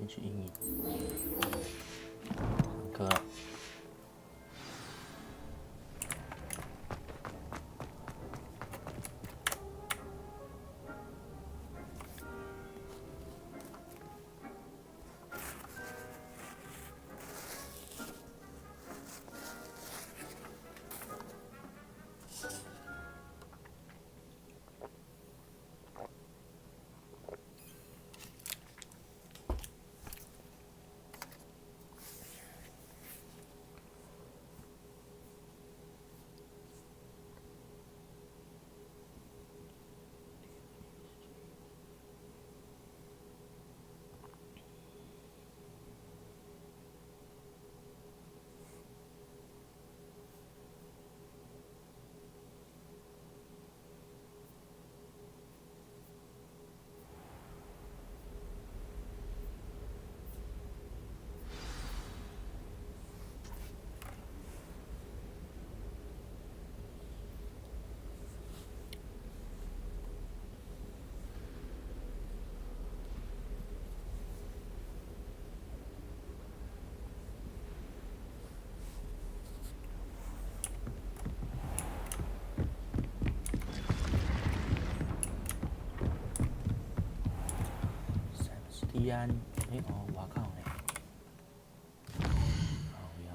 进去阴影。上课了。西安，哎哦，我靠嘞！好要。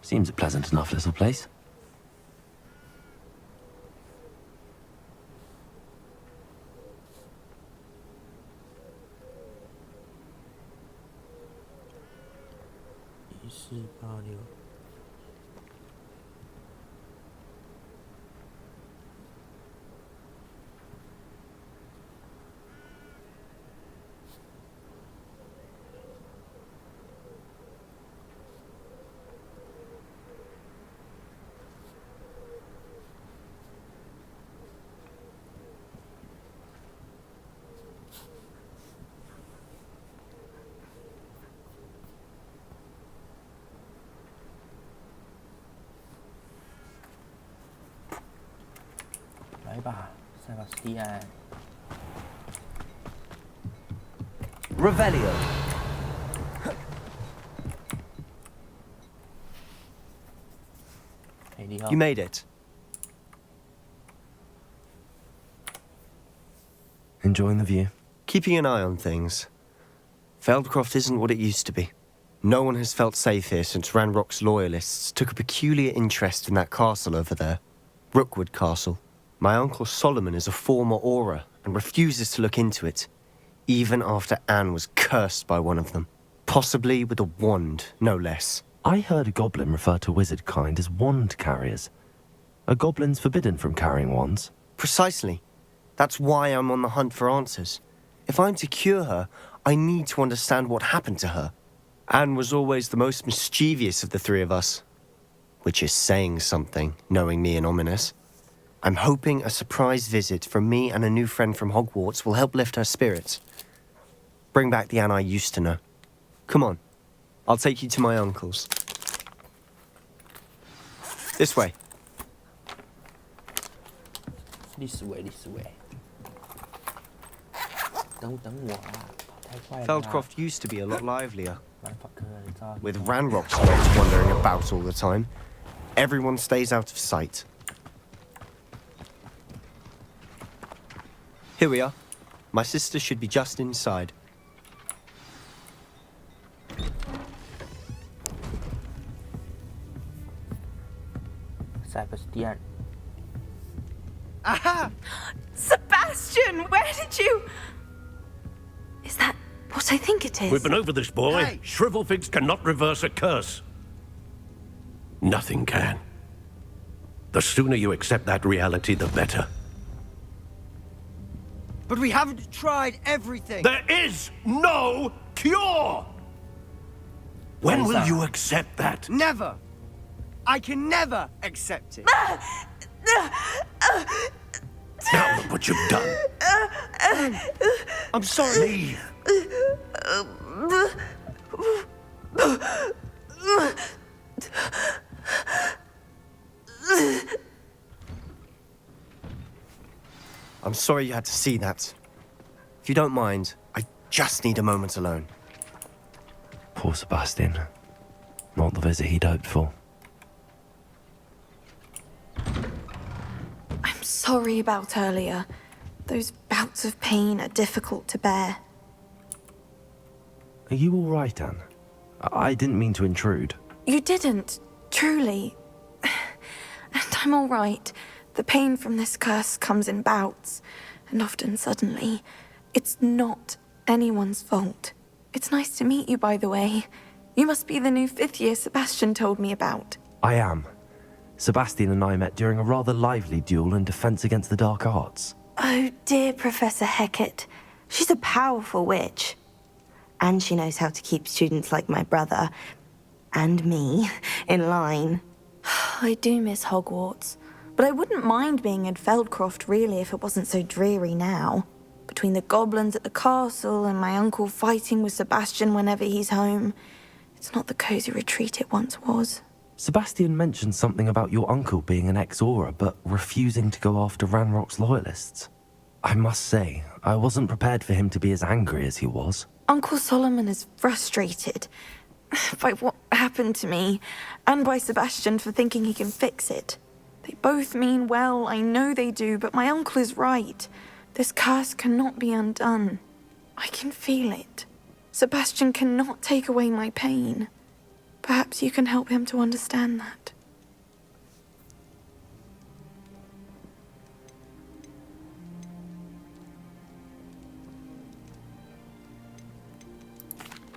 Seems a pleasant enough little place.1486。来吧，塞巴斯蒂安。Revelio. You made it. Enjoying the view? Keeping an eye on things. Feldcroft isn't what it used to be. No one has felt safe here since Ranrock's loyalists took a peculiar interest in that castle over there. Rookwood Castle. My uncle Solomon is a former Auror and refuses to look into it, even after Anne was cursed by one of them. Possibly with a wand, no less. I heard a goblin refer to wizard kind as wand carriers. Are goblins forbidden from carrying wands? Precisely. That's why I'm on the hunt for answers. If I'm to cure her, I need to understand what happened to her. Anne was always the most mischievous of the three of us. Which is saying something, knowing me and Ominous. I'm hoping a surprise visit from me and a new friend from Hogwarts will help lift her spirits. Bring back the Anne I used to know. Come on. I'll take you to my uncle's. This way. 历史位，历史位。等我啊，跑太快了。Feldcroft used to be a lot livelier. 兰法克，你知道？ With Ranrock's folks wandering about all the time, everyone stays out of sight. Here we are. My sister should be just inside. Sebastian. Aha! Sebastian, where did you... Is that what I think it is? We've been over this, boy. Hey. Shrivelfigs cannot reverse a curse. Nothing can. The sooner you accept that reality, the better. But we haven't tried everything. There is no cure! When will you accept that? Never. I can never accept it. Now look what you've done. I'm sorry. Leave. I'm sorry you had to see that. If you don't mind, I just need a moment alone. Poor Sebastian. Not the visit he'd hoped for. I'm sorry about earlier. Those bouts of pain are difficult to bear. Are you all right, Anne? I didn't mean to intrude. You didn't, truly. And I'm all right. The pain from this curse comes in bouts, and often suddenly. It's not anyone's fault. It's nice to meet you, by the way. You must be the new 5th year Sebastian told me about. I am. Sebastian and I met during a rather lively duel in Defense Against the Dark Arts. Oh, dear Professor Hecat. She's a powerful witch. And she knows how to keep students like my brother, and me, in line. I do miss Hogwarts, but I wouldn't mind being in Feldcroft, really, if it wasn't so dreary now. Between the goblins at the castle and my uncle fighting with Sebastian whenever he's home, it's not the cozy retreat it once was. Sebastian mentioned something about your uncle being an ex-Auror, but refusing to go after Ranrock's loyalists. I must say, I wasn't prepared for him to be as angry as he was. Uncle Solomon is frustrated by what happened to me, and by Sebastian for thinking he can fix it. They both mean well, I know they do, but my uncle is right. This curse cannot be undone. I can feel it. Sebastian cannot take away my pain. Perhaps you can help him to understand that.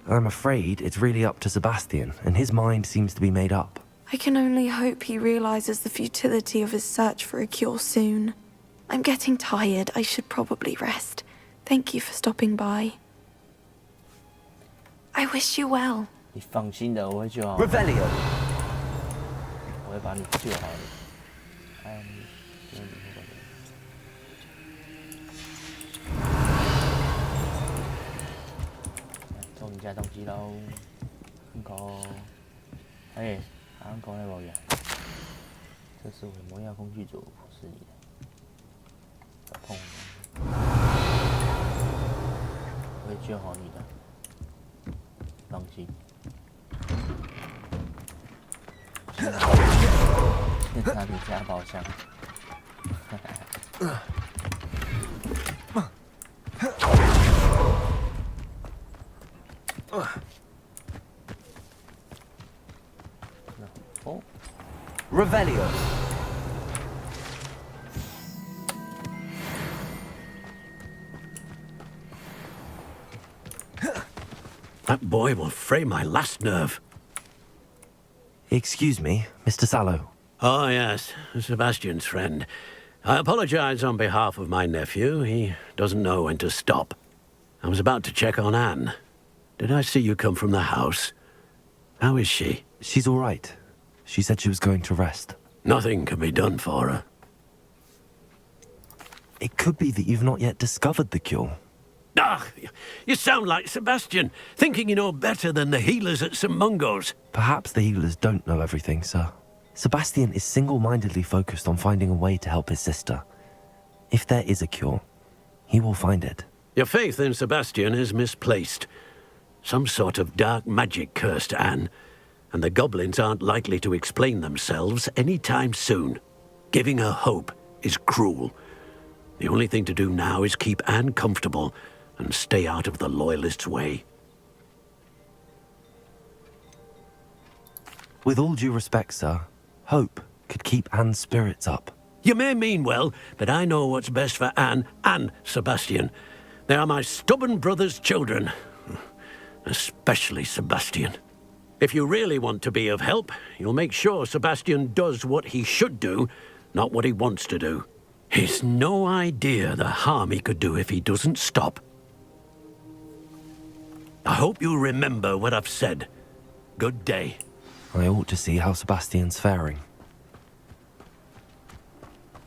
I'm afraid it's really up to Sebastian, and his mind seems to be made up. I can only hope he realizes the futility of his search for a cure soon. I'm getting tired. I should probably rest. Thank you for stopping by. I wish you well. 你放心的，我会救好你， Revelio. 我会把你救好的。哎，你会偷人家东西喽，Uncle。哎，Uncle 那保养，这是我的魔药工具组，不是你的。不要碰我，我会救好你的，放心。拿你家宝箱。哦， Revelio. That boy will fray my last nerve. Excuse me, Mr. Sallow. Oh, yes, Sebastian's friend. I apologize on behalf of my nephew. He doesn't know when to stop. I was about to check on Anne. Did I see you come from the house? How is she? She's all right. She said she was going to rest. Nothing can be done for her. It could be that you've not yet discovered the cure. Ah, you sound like Sebastian, thinking you know better than the healers at St. Mungo's. Perhaps the healers don't know everything, sir. Sebastian is single-mindedly focused on finding a way to help his sister. If there is a cure, he will find it. Your faith in Sebastian is misplaced. Some sort of dark magic cursed Anne, and the goblins aren't likely to explain themselves any time soon. Giving her hope is cruel. The only thing to do now is keep Anne comfortable and stay out of the Loyalists' way. With all due respect, sir, hope could keep Anne's spirits up. You may mean well, but I know what's best for Anne and Sebastian. They are my stubborn brother's children. Especially Sebastian. If you really want to be of help, you'll make sure Sebastian does what he should do, not what he wants to do. He's no idea the harm he could do if he doesn't stop. I hope you remember what I've said. Good day. I ought to see how Sebastian's faring.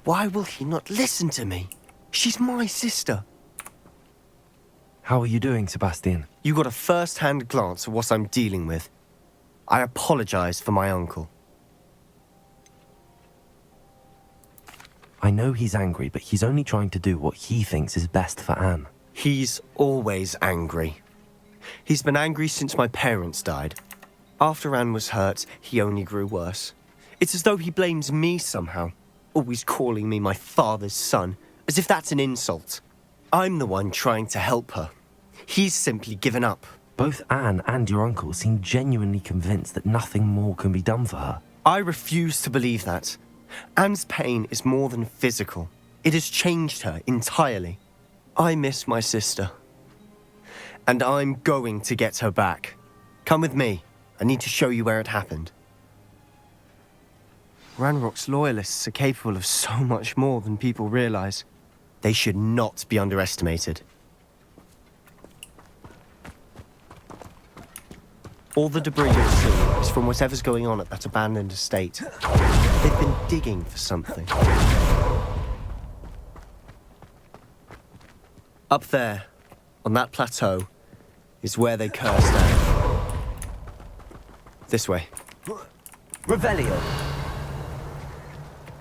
Why will he not listen to me? She's my sister. How are you doing, Sebastian? You got a first-hand glance at what I'm dealing with. I apologize for my uncle. I know he's angry, but he's only trying to do what he thinks is best for Anne. He's always angry. He's been angry since my parents died. After Anne was hurt, he only grew worse. It's as though he blames me somehow, always calling me my father's son, as if that's an insult. I'm the one trying to help her. He's simply given up. Both Anne and your uncle seem genuinely convinced that nothing more can be done for her. I refuse to believe that. Anne's pain is more than physical. It has changed her entirely. I miss my sister. And I'm going to get her back. Come with me. I need to show you where it happened. Ranrock's loyalists are capable of so much more than people realize. They should not be underestimated. All the debris you'll see is from whatever's going on at that abandoned estate. They've been digging for something. Up there, on that plateau, is where they cursed Anne. This way. Revelio.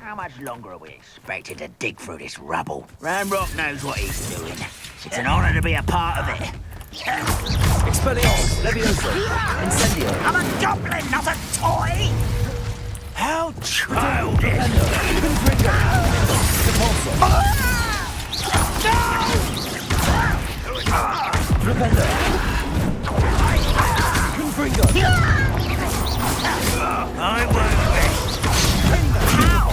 How much longer are we expected to dig through this rubble? Ranrock knows what he's doing. It's an honor to be a part of it. Expelliarmus, Levioso, Incendio. I'm a goblin, not a toy! How childish! Rependo. Confringo. I won't rest. How?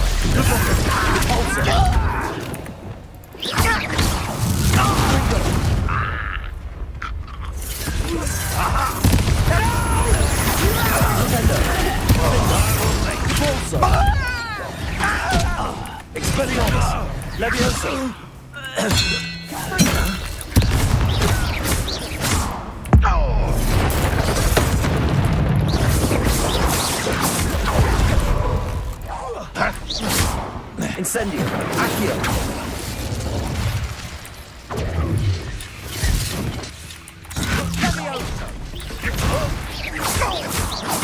Expelliarmus, Levioso. Incendio, Accio.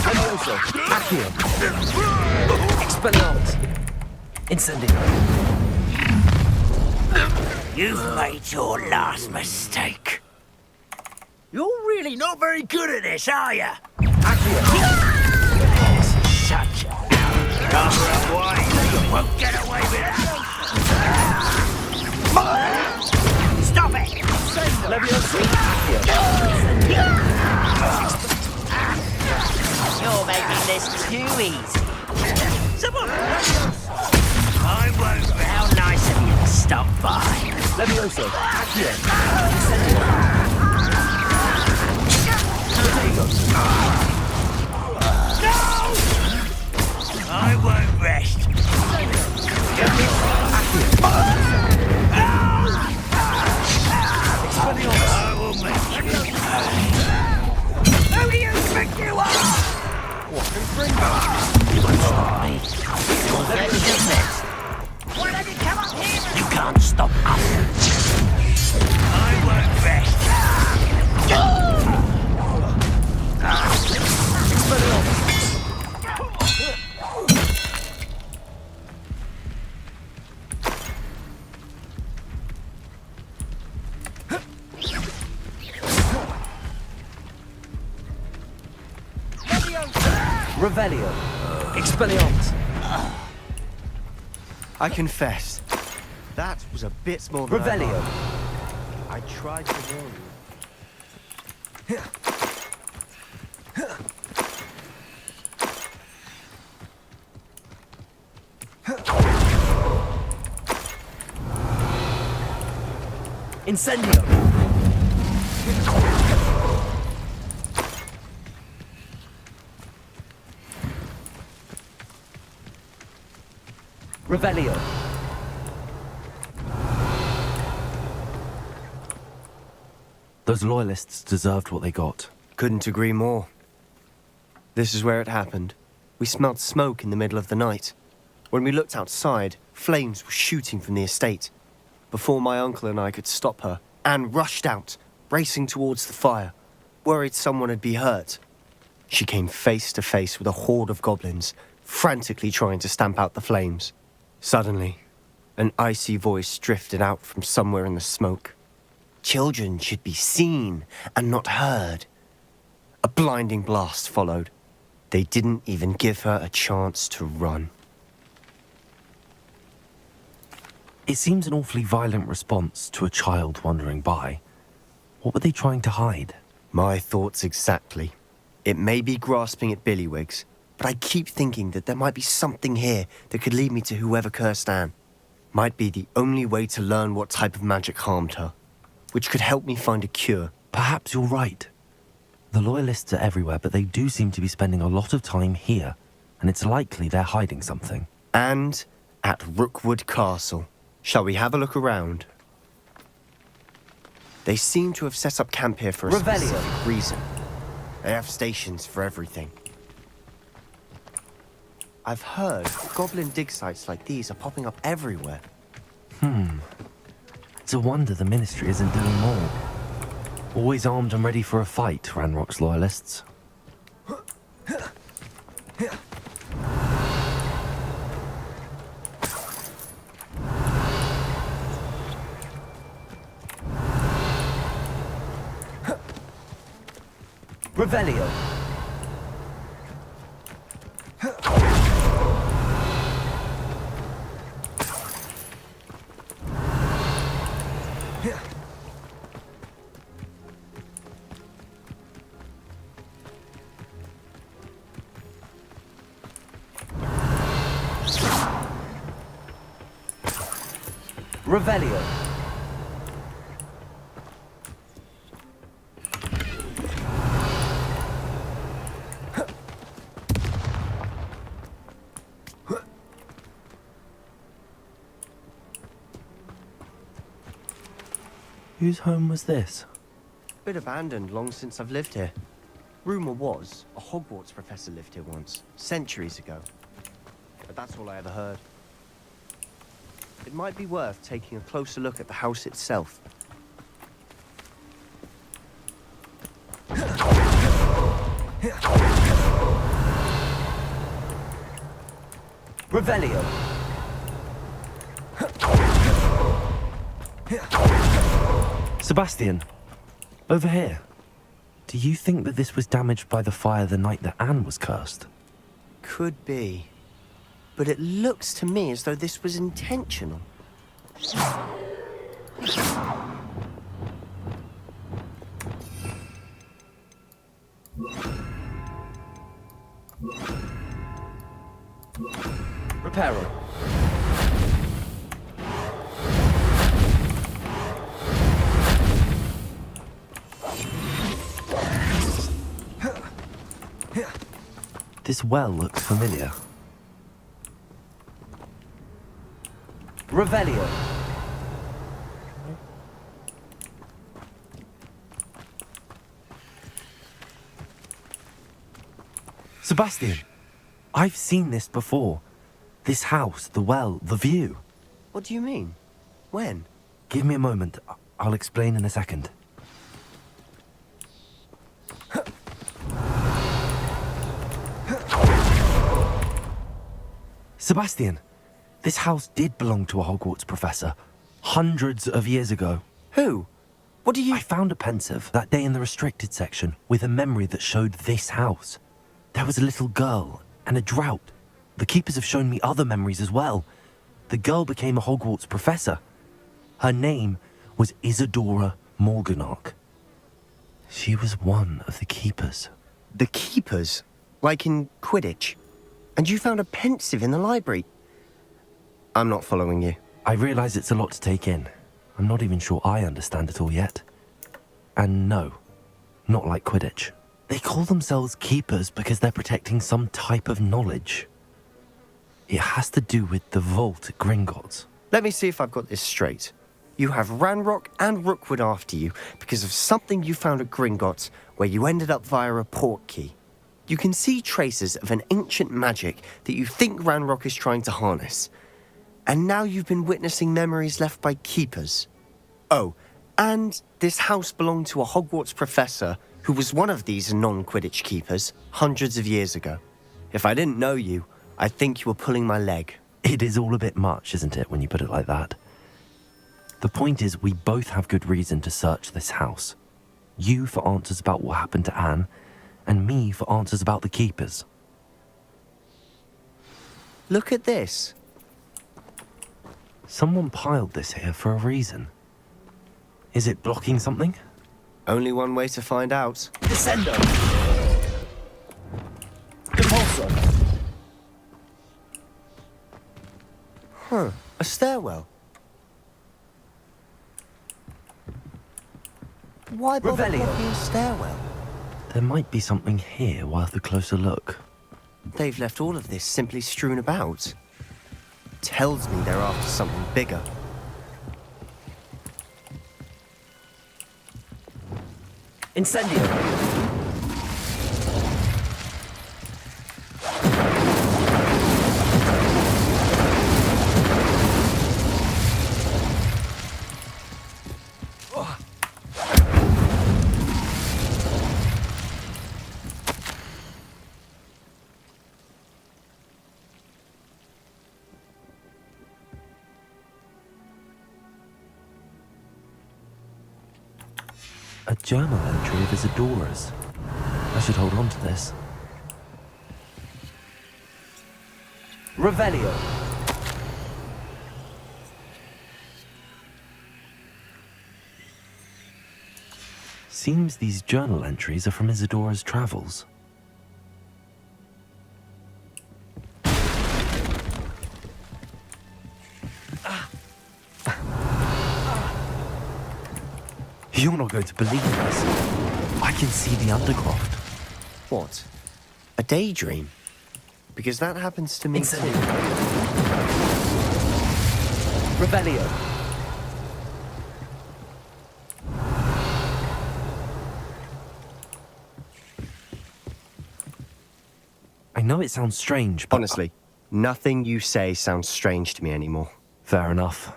Levioso, Accio. Expelliarmus. Incendio. You've made your last mistake. You're really not very good at this, are you? Such a why you won't get away with it. Stop it! Levioso, You're making this too easy. Someone! I won't. How nice of you to stop by. Levioso, Accio. I won't rest. I will make you. Who do you think you are? You won't stop me. You'll get business. Why don't you come up here? You can't stop us. I won't rest. Revelio. Expelliarmus. I confess, That was a bit more than Revelio. I tried to warn you. Incendio. Revelio. Those loyalists deserved what they got. Couldn't agree more. This is where it happened. We smelled smoke in the middle of the night. When we looked outside, flames were shooting from the estate. Before my uncle and I could stop her, Anne rushed out, racing towards the fire, worried someone had been hurt. She came face to face with a horde of goblins, frantically trying to stamp out the flames. Suddenly, an icy voice drifted out from somewhere in the smoke. Children should be seen and not heard. A blinding blast followed. They didn't even give her a chance to run. It seems an awfully violent response to a child wandering by. What were they trying to hide? My thoughts exactly. It may be grasping at Billywigs, but I keep thinking that there might be something here that could lead me to whoever cursed Anne. Might be the only way to learn what type of magic harmed her, which could help me find a cure. Perhaps you're right. The loyalists are everywhere, but they do seem to be spending a lot of time here, and it's likely they're hiding something. And at Rookwood Castle. Shall we have a look around? They seem to have set up camp here for a specific reason. They have stations for everything. I've heard goblin dig sites like these are popping up everywhere. It's a wonder the Ministry isn't doing more. Always armed and ready for a fight, Ranrock's loyalists. Revelio. Revelio. Whose home was this? Bit abandoned long since I've lived here. Rumour was a Hogwarts professor lived here once, centuries ago. But that's all I ever heard. It might be worth taking a closer look at the house itself. Revelio. Sebastian, over here. Do you think that this was damaged by the fire the night that Anne was cursed? Could be. But it looks to me as though this was intentional. Reparo. This well looks familiar. Revelio. Sebastian, I've seen this before. This house, the well, the view. What do you mean? When? Give me a moment. I'll explain in a second. Sebastian, this house did belong to a Hogwarts professor. Hundreds of years ago. Who? What do you... I found a pensive that day in the restricted section with a memory that showed this house. There was a little girl and a drought. The keepers have shown me other memories as well. the girl became a Hogwarts professor. Her name was Isadora Morganach. She was one of the Keepers. The Keepers? Like in Quidditch? And you found a pensive in the library? I'm not following you. I realize it's a lot to take in. I'm not even sure I understand it all yet. And no, not like Quidditch. They call themselves Keepers because they're protecting some type of knowledge. It has to do with the vault at Gringotts. Let me see if I've got this straight. You have Ranrock and Rookwood after you because of something you found at Gringotts where you ended up via a port key. You can see traces of an ancient magic that you think Ranrock is trying to harness. And now you've been witnessing memories left by Keepers. Oh, and this house belonged to a Hogwarts professor who was one of these non-Quidditch Keepers hundreds of years ago. If I didn't know you, I'd think you were pulling my leg. It is all a bit much, isn't it, when you put it like that? The point is, we both have good reason to search this house. You for answers about what happened to Anne, and me for answers about the Keepers. Look at this. Someone piled this here for a reason. Is it blocking something? Only one way to find out. Descendo. Compulso. Huh, a stairwell. Why bother blocking a stairwell? There might be something here worth a closer look. They've left all of this simply strewn about. Tells me they're after something bigger. Incendio. A journal entry of Isadora's. I should hold on to this. Revelio. Seems these journal entries are from Isadora's travels. You're not going to believe this. I can see the Undercroft. What? A daydream? Because that happens to me too. Revelio. I know it sounds strange, but... Honestly, nothing you say sounds strange to me anymore. Fair enough.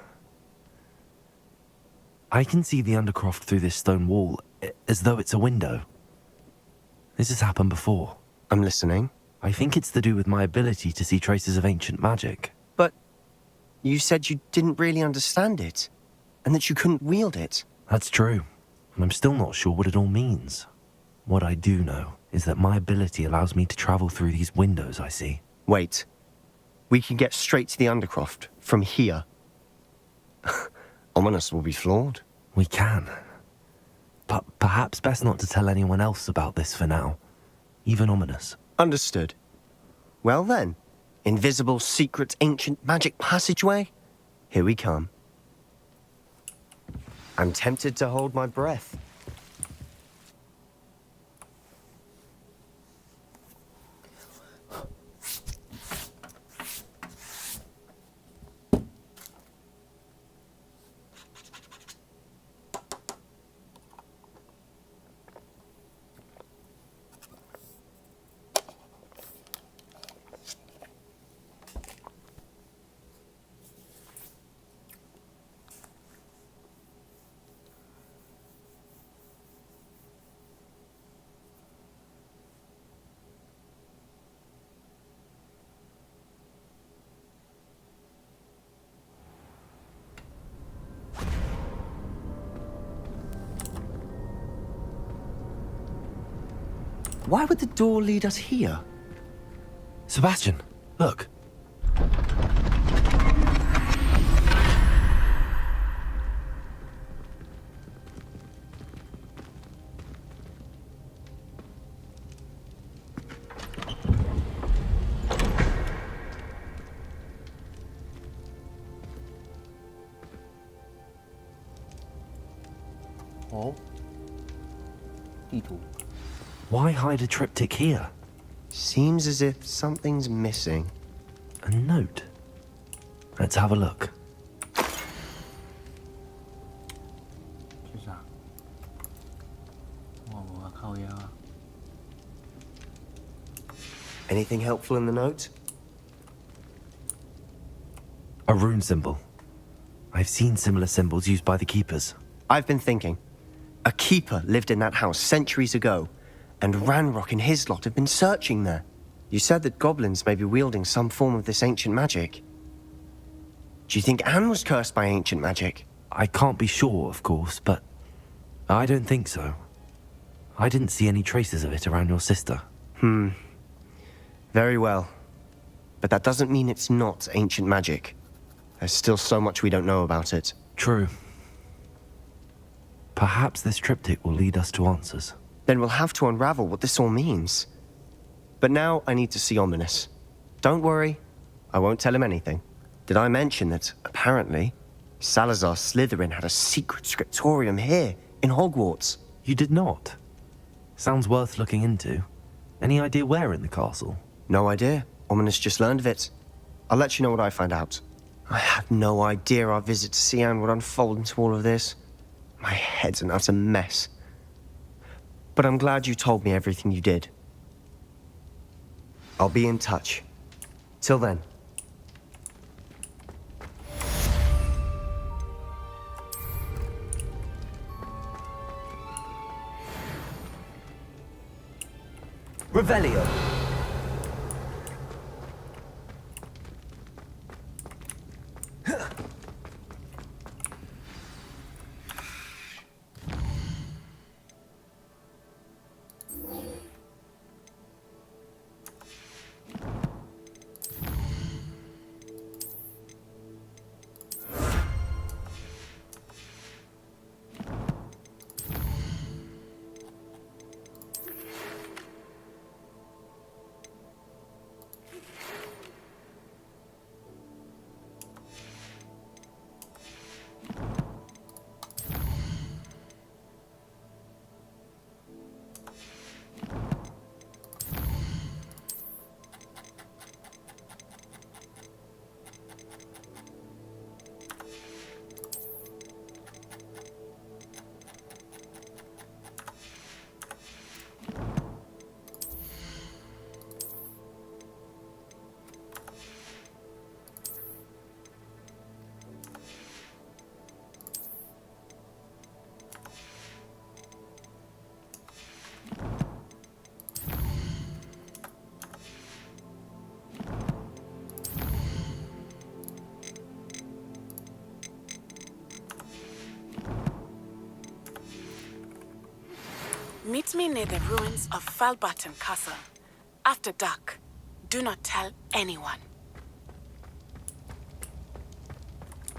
I can see the Undercroft through this stone wall, as though it's a window. This has happened before. I'm listening. I think it's to do with my ability to see traces of ancient magic. But you said you didn't really understand it, and that you couldn't wield it. That's true, and I'm still not sure what it all means. What I do know is that my ability allows me to travel through these windows I see. Wait. We can get straight to the Undercroft from here. Ominous will be flawed. We can. But perhaps best not to tell anyone else about this for now. Even Ominous. Understood. Well then, invisible, secret, ancient magic passageway? Here we come. I'm tempted to hold my breath. Why would the door lead us here? Sebastian, look. 地图。 Why hide a triptych here? Seems as if something's missing. A note. Let's have a look. 是啥？我靠呀！ Anything helpful in the note? A rune symbol. I've seen similar symbols used by the keepers. I've been thinking. A keeper lived in that house centuries ago, and Ranrock and his lot have been searching there. You said that goblins may be wielding some form of this ancient magic. Do you think Anne was cursed by ancient magic? I can't be sure, of course, but I don't think so. I didn't see any traces of it around your sister. Very well. But that doesn't mean it's not ancient magic. There's still so much we don't know about it. True. Perhaps this triptych will lead us to answers. Then we'll have to unravel what this all means. But now I need to see Ominous. Don't worry, I won't tell him anything. Did I mention that, apparently, Salazar Slytherin had a secret scriptorium here, in Hogwarts? You did not? Sounds worth looking into. Any idea where in the castle? No idea. Ominous just learned of it. I'll let you know what I find out. I had no idea our visit to Cian would unfold into all of this. My head's an utter mess. But I'm glad you told me everything you did. I'll be in touch. Till then. Revelio. Meet me near the ruins of Falbaton Castle. After dark. Do not tell anyone.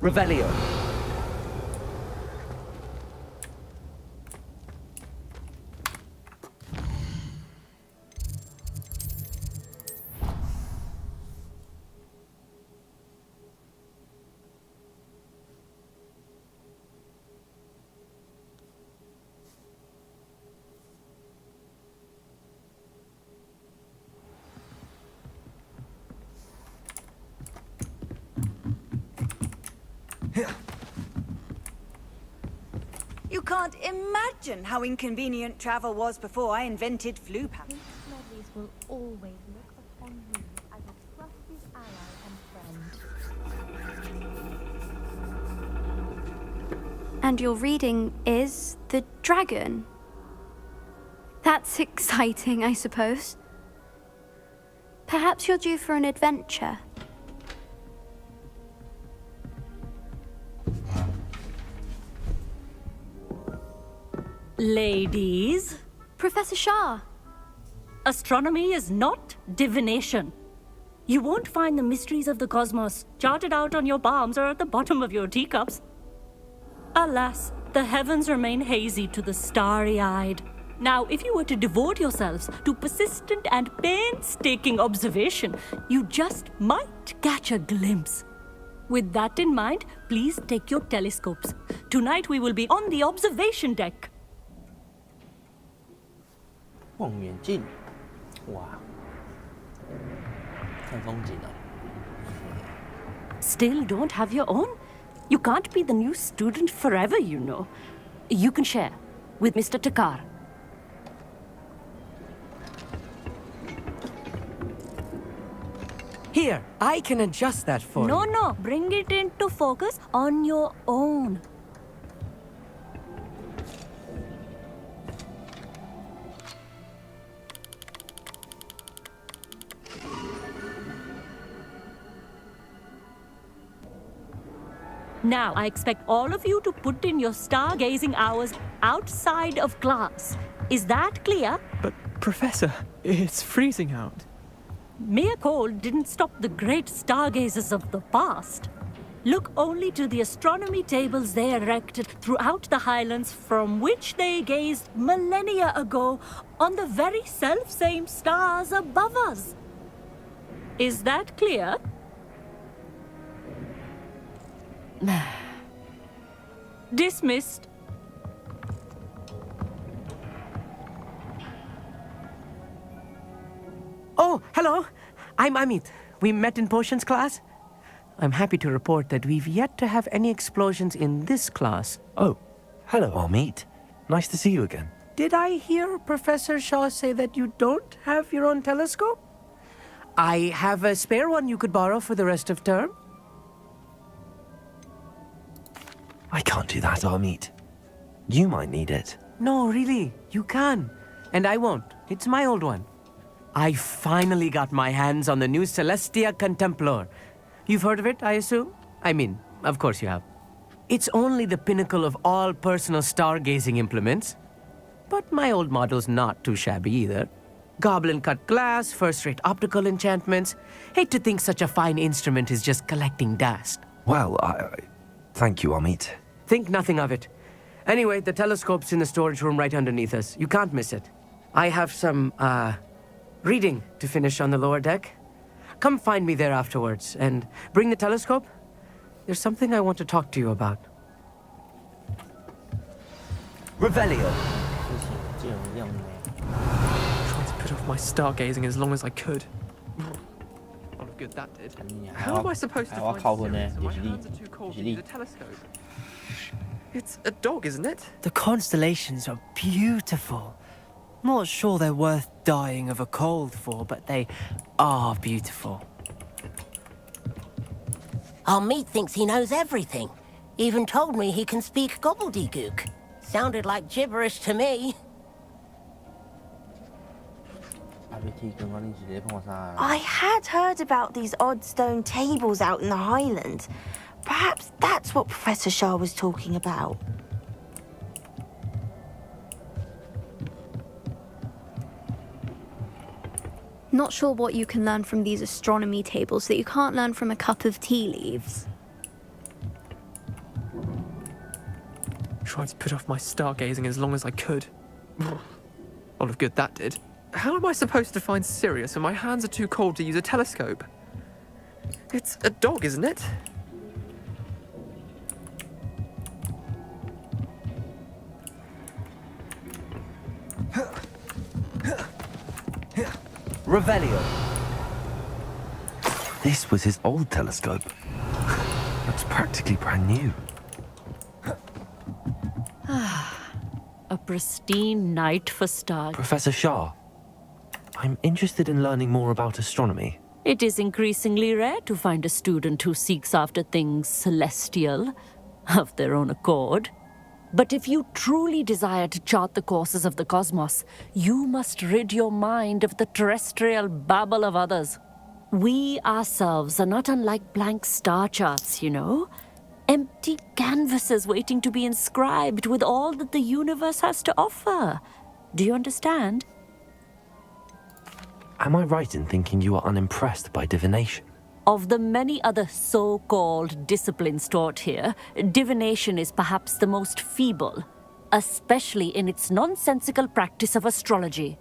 Revelio. You can't imagine how inconvenient travel was before I invented flu pap. Smedleys will always look upon you as a trusted ally and friend. And your reading is The Dragon. That's exciting, I suppose. Perhaps you're due for an adventure. Ladies, Professor Shah. astronomy is not divination. You won't find the mysteries of the cosmos charted out on your palms or at the bottom of your teacups. Alas, the heavens remain hazy to the starry-eyed. Now, if you were to devote yourselves to persistent and painstaking observation, you just might catch a glimpse. With that in mind, please take your telescopes. Tonight we will be on the observation deck. 望远镜，哇，看风景哦。 Still don't have your own? You can't be the new student forever, you know. You can share with Mr. Takar. Here, I can adjust that for you. No, bring it into focus on your own. Now, I expect all of you to put in your stargazing hours outside of class. Is that clear? But, Professor, it's freezing out. Mere cold didn't stop the great stargazers of the past. Look only to the astronomy tables they erected throughout the highlands from which they gazed millennia ago on the very self-same stars above us. Is that clear? Dismissed. Oh, hello. I'm Amit. We met in potions class. I'm happy to report that we've yet to have any explosions in this class. Oh, hello, Amit. Nice to see you again. Did I hear Professor Shaw say that you don't have your own telescope? I have a spare one you could borrow for the rest of term. I can't do that, Amit. You might need it. No, really, you can. And I won't. It's my old one. I finally got my hands on the new Celestia Contemplar. You've heard of it, I assume? I mean, of course you have. It's only the pinnacle of all personal stargazing implements. But my old model's not too shabby either. Goblin-cut glass, first-rate optical enchantments. Hate to think such a fine instrument is just collecting dust. Well, thank you, Amit. Think nothing of it. Anyway, the telescope's in the storage room right underneath us. You can't miss it. I have some, reading to finish on the lower deck. Come find me there afterwards, and bring the telescope. There's something I want to talk to you about. Revelio. Tried to put off my stargazing as long as I could. Lot of good that did. How am I supposed to find Sirius? My hands are too cold to use a telescope. It's a dog, isn't it? The constellations are beautiful. Not sure they're worth dying of a cold for, but they are beautiful. Amit thinks he knows everything. Even told me he can speak gobbledygook. Sounded like gibberish to me. I had heard about these odd stone tables out in the Highlands. Perhaps that's what Professor Shah was talking about. Not sure what you can learn from these astronomy tables that you can't learn from a cup of tea leaves. Tried to put off my stargazing as long as I could. Lot of good that did. How am I supposed to find Sirius when my hands are too cold to use a telescope? It's a dog, isn't it? Revelio. This was his old telescope. Looks practically brand new. A pristine night for stars. Professor Shah, I'm interested in learning more about astronomy. It is increasingly rare to find a student who seeks after things celestial, of their own accord. But if you truly desire to chart the courses of the cosmos, you must rid your mind of the terrestrial babble of others. We ourselves are not unlike blank star charts, you know. Empty canvases waiting to be inscribed with all that the universe has to offer. Do you understand? Am I right in thinking you are unimpressed by divination? Of the many other so-called disciplines taught here, divination is perhaps the most feeble, especially in its nonsensical practice of astrology.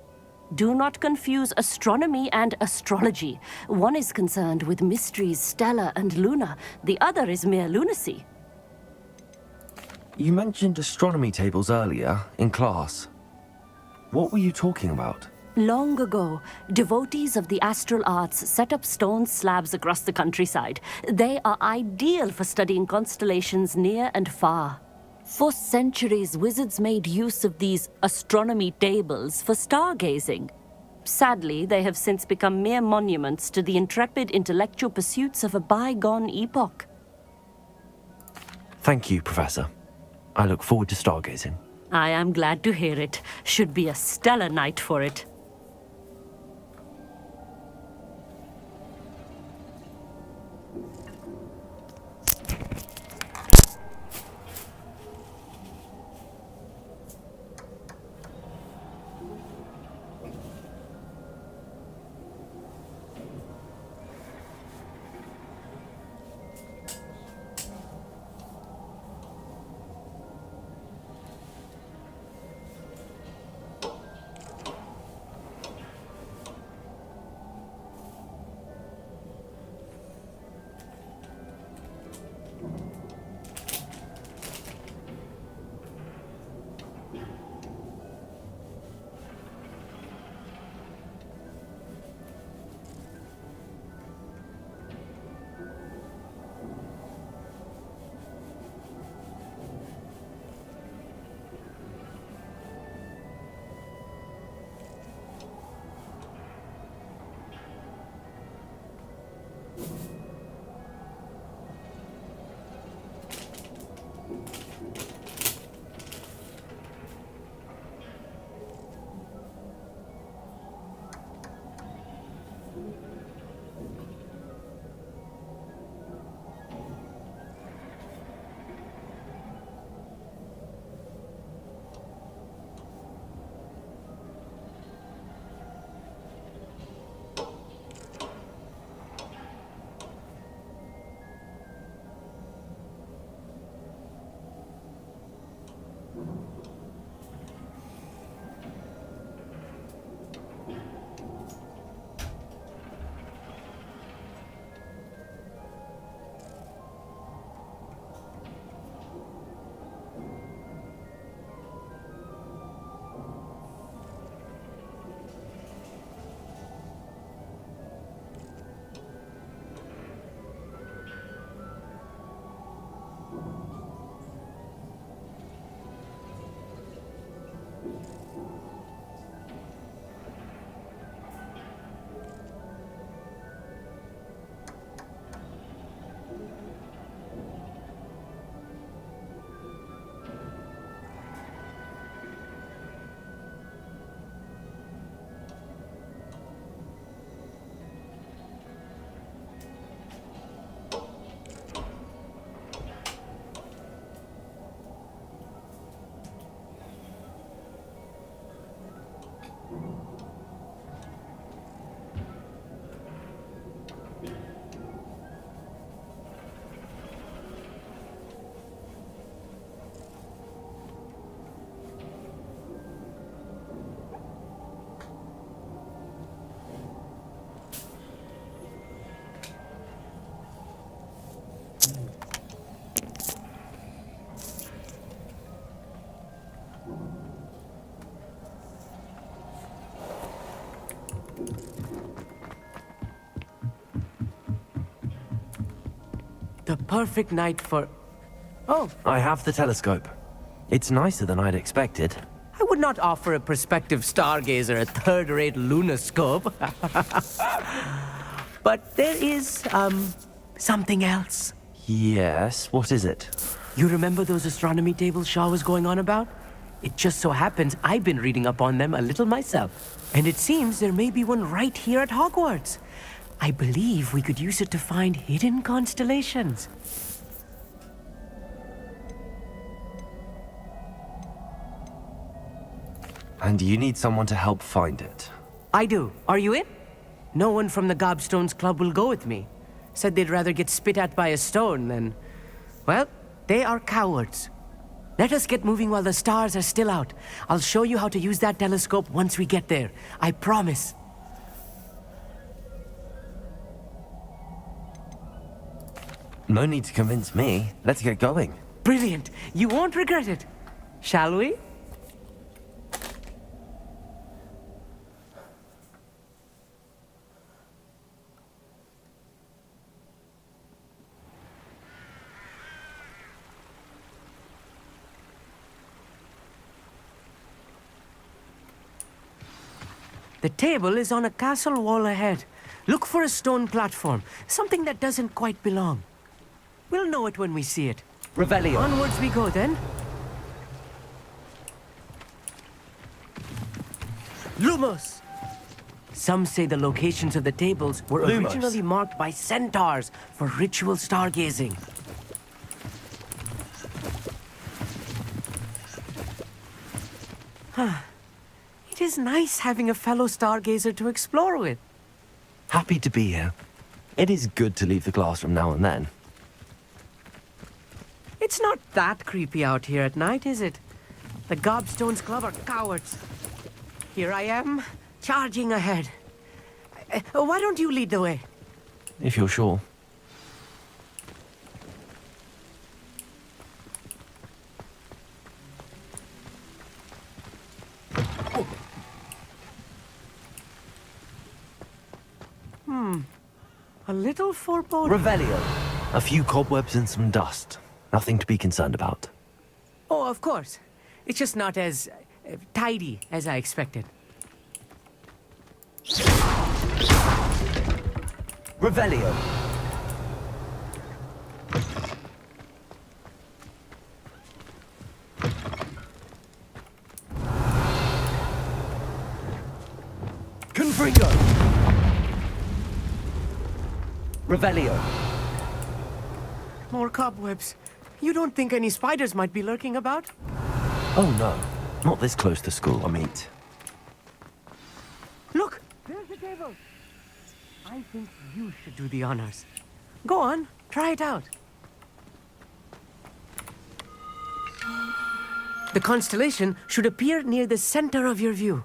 Do not confuse astronomy and astrology. One is concerned with mysteries stellar and lunar, the other is mere lunacy. You mentioned astronomy tables earlier, in class. What were you talking about? Long ago, devotees of the astral arts set up stone slabs across the countryside. They are ideal for studying constellations near and far. For centuries, wizards made use of these astronomy tables for stargazing. Sadly, they have since become mere monuments to the intrepid intellectual pursuits of a bygone epoch. Thank you, Professor. I look forward to stargazing. I am glad to hear it. Should be a stellar night for it. The perfect night for... Oh, I have the telescope. It's nicer than I'd expected. I would not offer a prospective stargazer a third-rate lunoscope. But there is, something else. Yes, what is it? You remember those astronomy tables Shaw was going on about? It just so happens I've been reading up on them a little myself. And it seems there may be one right here at Hogwarts. I believe we could use it to find hidden constellations. And you need someone to help find it. I do. Are you in? No one from the Gobstones Club will go with me. Said they'd rather get spit at by a stone than... Well, they are cowards. Let us get moving while the stars are still out. I'll show you how to use that telescope once we get there. I promise. No need to convince me. Let's get going. Brilliant. You won't regret it. Shall we? The table is on a castle wall ahead. Look for a stone platform, something that doesn't quite belong. We'll know it when we see it. Revelio. Onwards we go then. Lumos! Some say the locations of the tables were Lumos. originally marked by centaurs for ritual stargazing. It is nice having a fellow stargazer to explore with. Happy to be here. It is good to leave the classroom now and then. It's not that creepy out here at night, is it? The Gobstones Club are cowards. Here I am, charging ahead. Why don't you lead the way? If you're sure. A little foreboding. Revelio. A few cobwebs and some dust. Nothing to be concerned about. Oh, of course. It's just not as tidy as I expected. Revelio. Confringo. Revelio. More cobwebs. You don't think any spiders might be lurking about? Oh no, not this close to school, I mean. Look, there's the table. I think you should do the honors. Go on, try it out. The constellation should appear near the center of your view.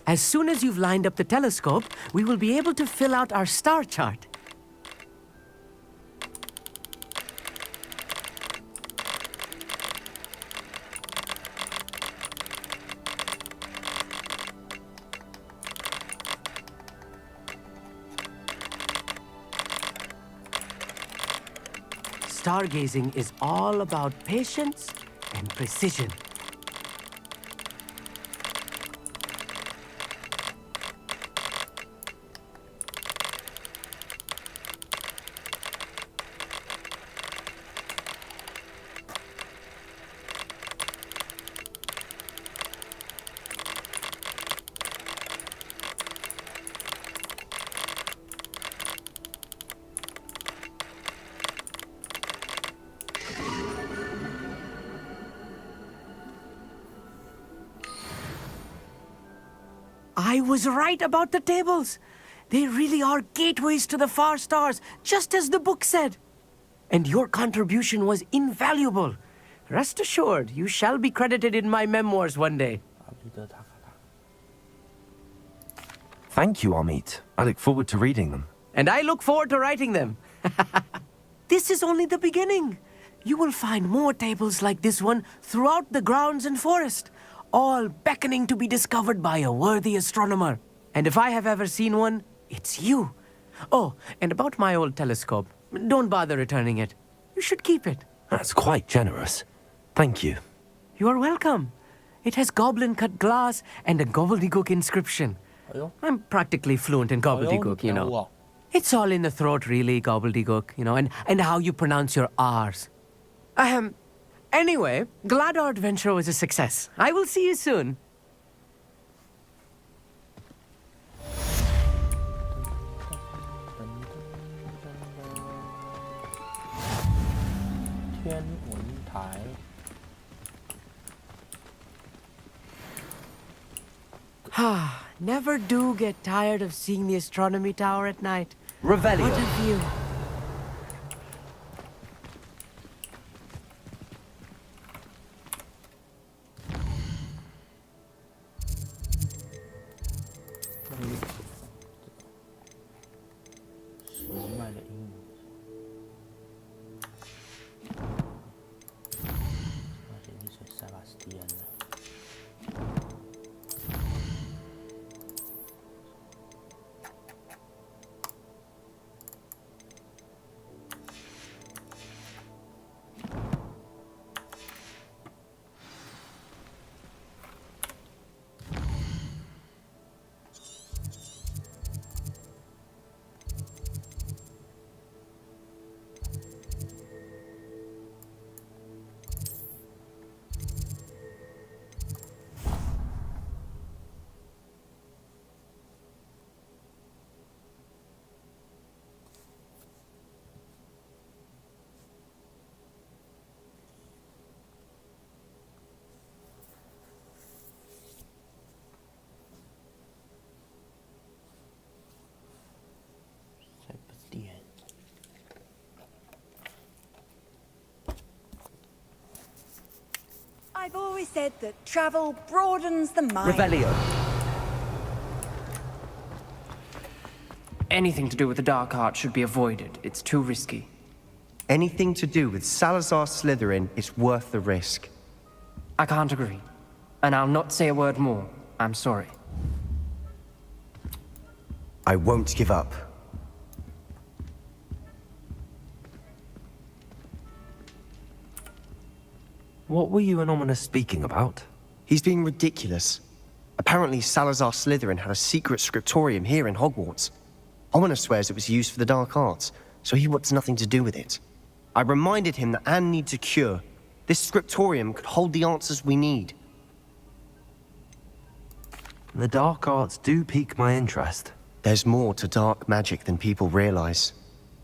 As soon as you've lined up the telescope, we will be able to fill out our star chart. Stargazing is all about patience and precision. I was right about the tables. They really are gateways to the far stars, just as the book said. And your contribution was invaluable. Rest assured, you shall be credited in my memoirs one day. Thank you, Amit. I look forward to reading them. And I look forward to writing them. This is only the beginning. You will find more tables like this one throughout the grounds and forest, all beckoning to be discovered by a worthy astronomer. And if I have ever seen one, it's you. Oh, and about my old telescope, don't bother returning it. You should keep it. That's quite generous. Thank you. You're welcome. It has goblin-cut glass and a gobbledygook inscription. I'm practically fluent in gobbledygook, you know. It's all in the throat, really, gobbledygook, you know, and how you pronounce your R's. Anyway, glad our adventure was a success. I will see you soon. Never do get tired of seeing the astronomy tower at night. Revelio. What a view. I've always said that travel broadens the mind. Revelio. Anything to do with the dark art should be avoided. It's too risky. Anything to do with Salazar Slytherin is worth the risk. I can't agree. And I'll not say a word more. I'm sorry. I won't give up. What were you and Ominous speaking about? He's being ridiculous. Apparently Salazar Slytherin had a secret scriptorium here in Hogwarts. Ominous swears it was used for the dark arts, so he wants nothing to do with it. I reminded him that Anne needs a cure. This scriptorium could hold the answers we need. The dark arts do pique my interest. There's more to dark magic than people realize.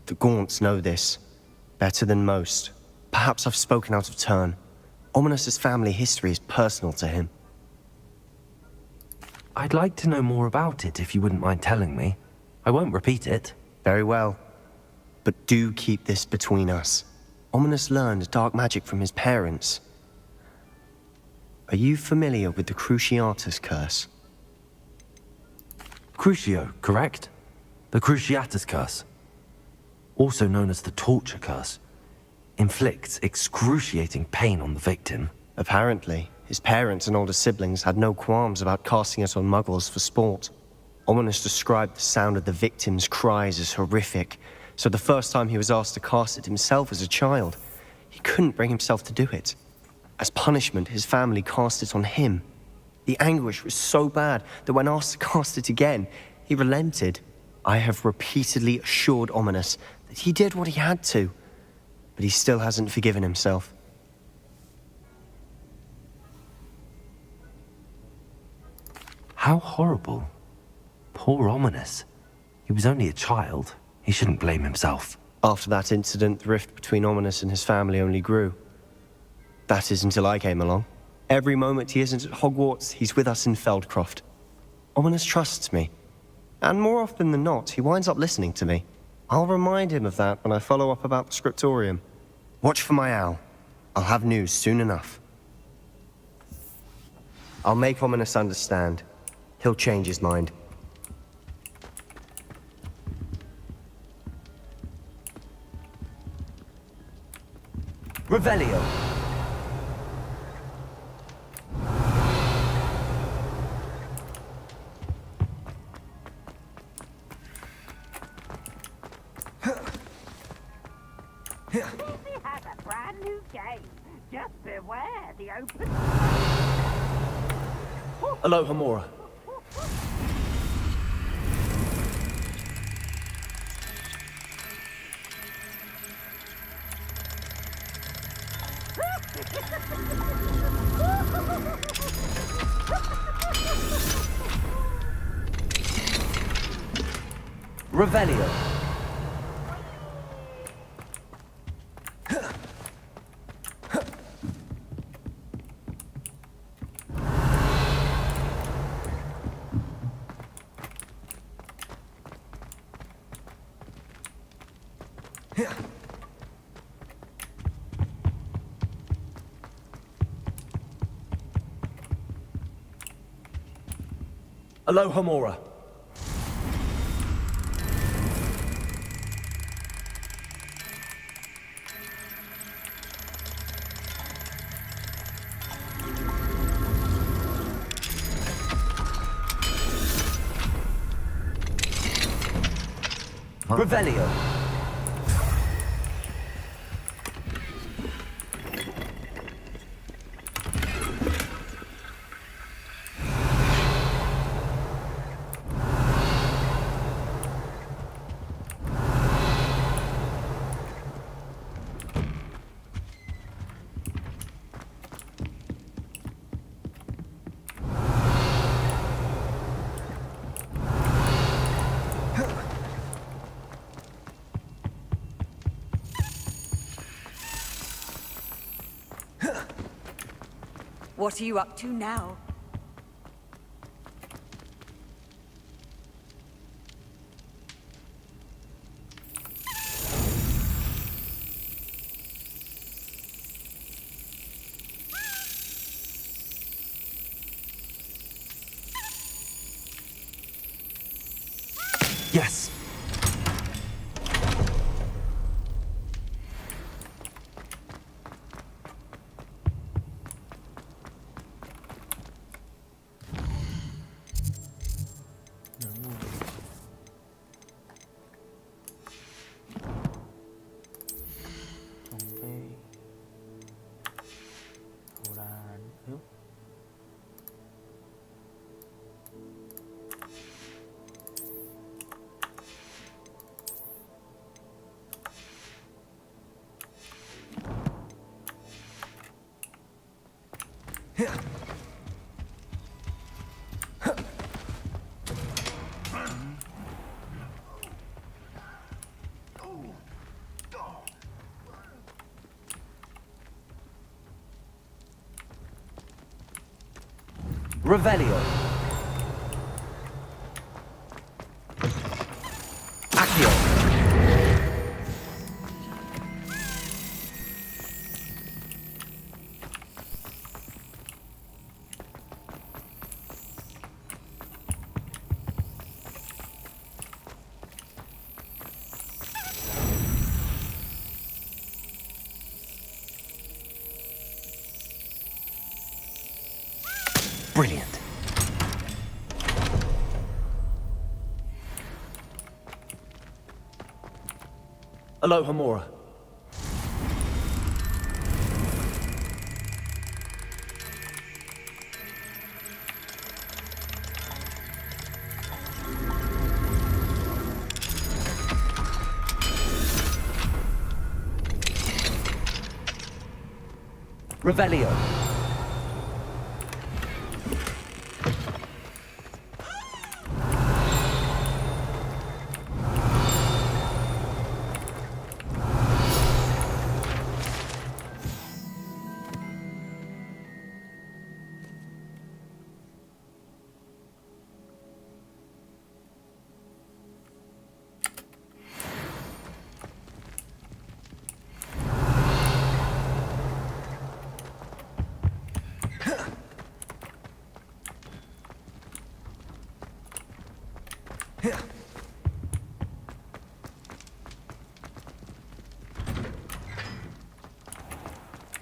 The Gaunts know this. Better than most. Perhaps I've spoken out of turn. Ominous's family history is personal to him. I'd like to know more about it if you wouldn't mind telling me. I won't repeat it. Very well. But do keep this between us. Ominous learned dark magic from his parents. Are you familiar with the Cruciatus Curse? Crucio, correct? The Cruciatus Curse. Also known as the Torture Curse. Inflicts excruciating pain on the victim. Apparently, his parents and older siblings had no qualms about casting it on muggles for sport. Ominous described the sound of the victim's cries as horrific, so the first time he was asked to cast it himself as a child, he couldn't bring himself to do it. As punishment, his family cast it on him. The anguish was so bad that when asked to cast it again, he relented. I have repeatedly assured Ominous that he did what he had to, but he still hasn't forgiven himself. How horrible. Poor Ominous. He was only a child. He shouldn't blame himself. After that incident, the rift between Ominous and his family only grew. That is until I came along. Every moment he isn't at Hogwarts, he's with us in Feldcroft. Ominous trusts me. And more often than not, he winds up listening to me. I'll remind him of that when I follow up about the scriptorium. Watch for my owl. I'll have news soon enough. I'll make Ominous understand. He'll change his mind. Revelio. Has a brand new game. Just beware the open. Hello, Hamora. Revelio. Hello, Hamora. Revelio. What are you up to now? Yes. Revelio. Accio. Brilliant. Aloha Mora. Revelio.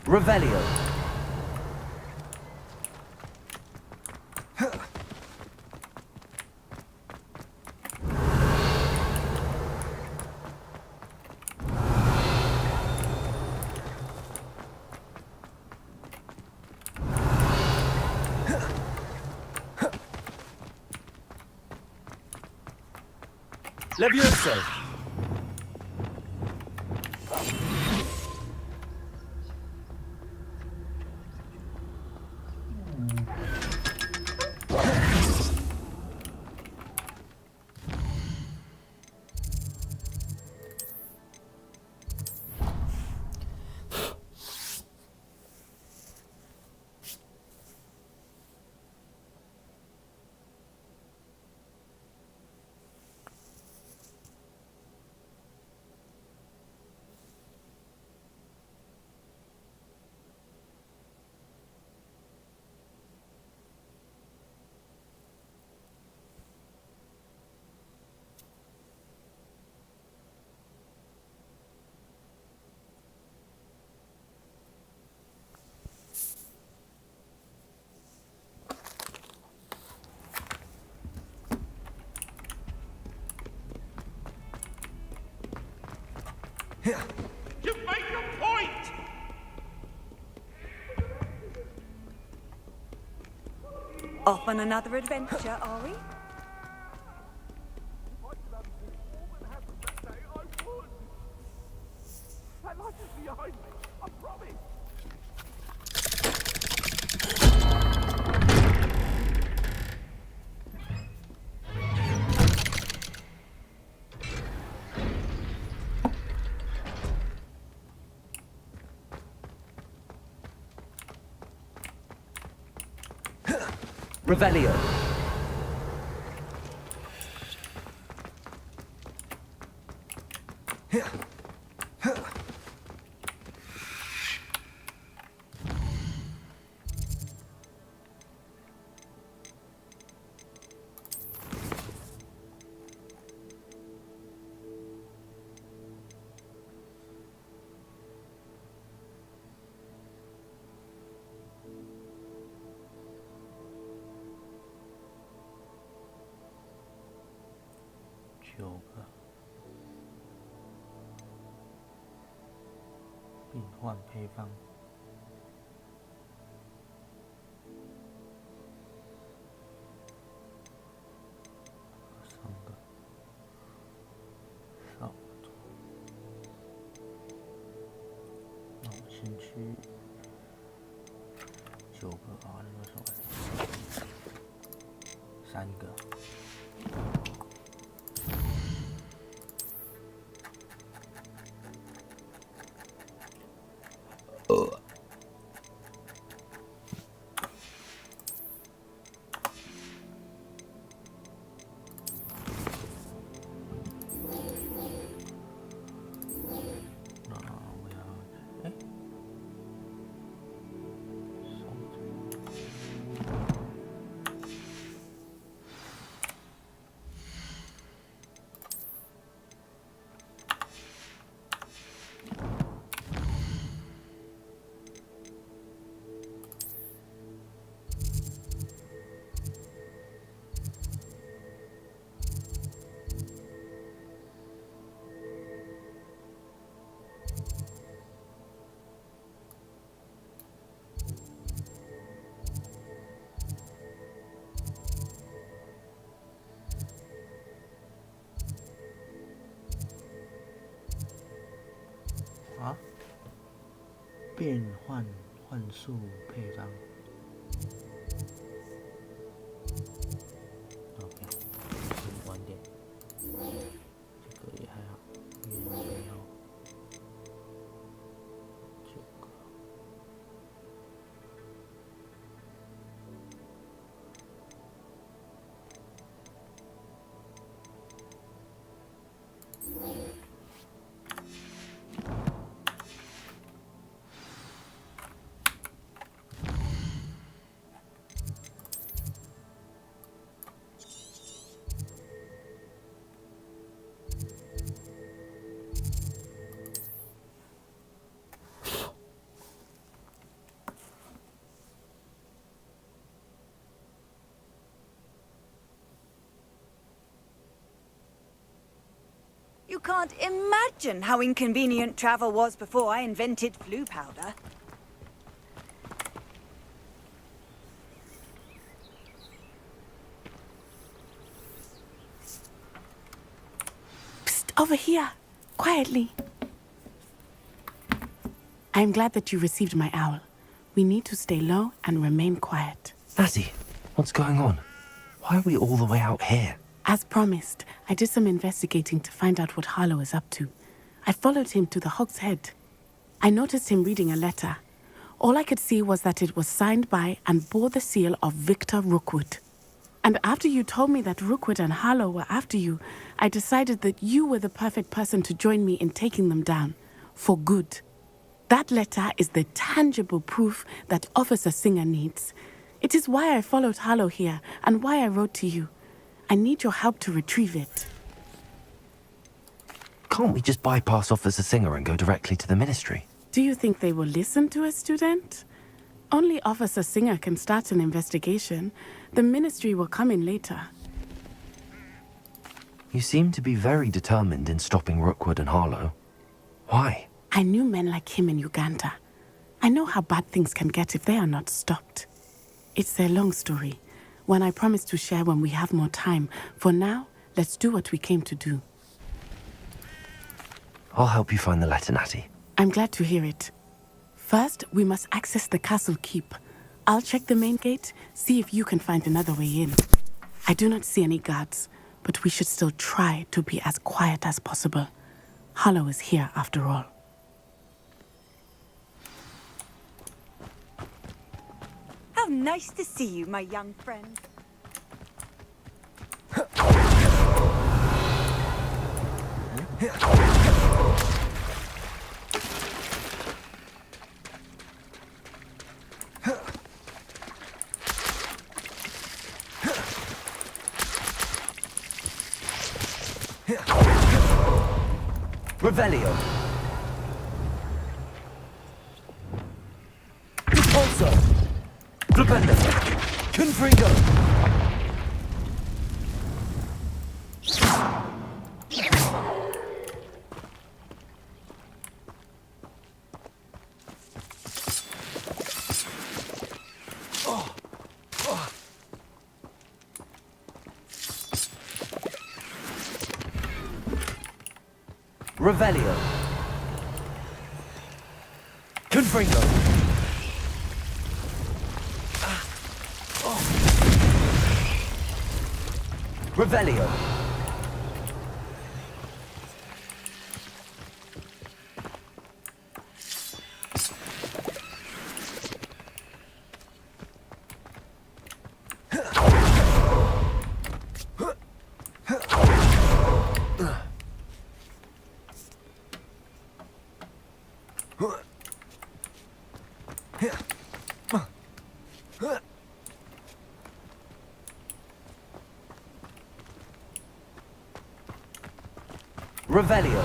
Revelio. Levioso. You make a point! Off on another adventure, are we? That light is behind me, I promise! Revelio. 9个，变换配方。3个，少。那我先去9个啊，那个什么，3个。啊，变换幻术配方。OK， 晚点，这个也还好，也没有9个。You can't imagine how inconvenient travel was before I invented flu powder. Psst, over here, quietly. I'm glad that you received my owl. We need to stay low and remain quiet. Natty, what's going on? Why are we all the way out here? As promised, I did some investigating to find out what Harlow is up to. I followed him to the Hog's Head. I noticed him reading a letter. All I could see was that it was signed by and bore the seal of Victor Rookwood. And after you told me that Rookwood and Harlow were after you, I decided that you were the perfect person to join me in taking them down. For good. That letter is the tangible proof that Officer Singer needs. It is why I followed Harlow here and why I wrote to you. I need your help to retrieve it. Can't we just bypass Officer Singer and go directly to the Ministry? Do you think they will listen to a student? Only Officer Singer can start an investigation. The Ministry will come in later. You seem to be very determined in stopping Rookwood and Harlow. Why? I knew men like him in Uganda. I know how bad things can get if they are not stopped. It's a long story. One I promise to share when we have more time. For now, let's do what we came to do. I'll help you find the letter, Natty. I'm glad to hear it. First, we must access the castle keep. I'll check the main gate, see if you can find another way in. I do not see any guards, but we should still try to be as quiet as possible. Harlow is here after all. How nice to see you, my young friend. Revelio. Repulso. Propenda. Confringo. Revelio. Confringo. Revelio. Revelio.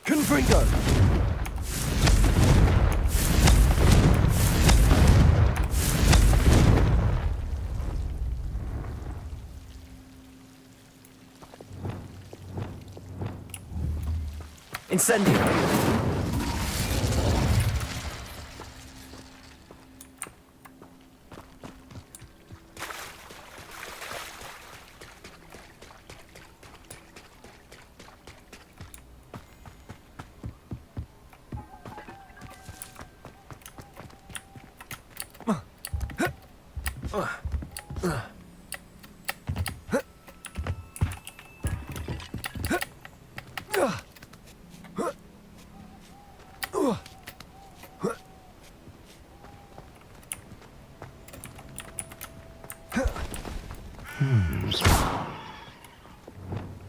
Confringo. Incendio.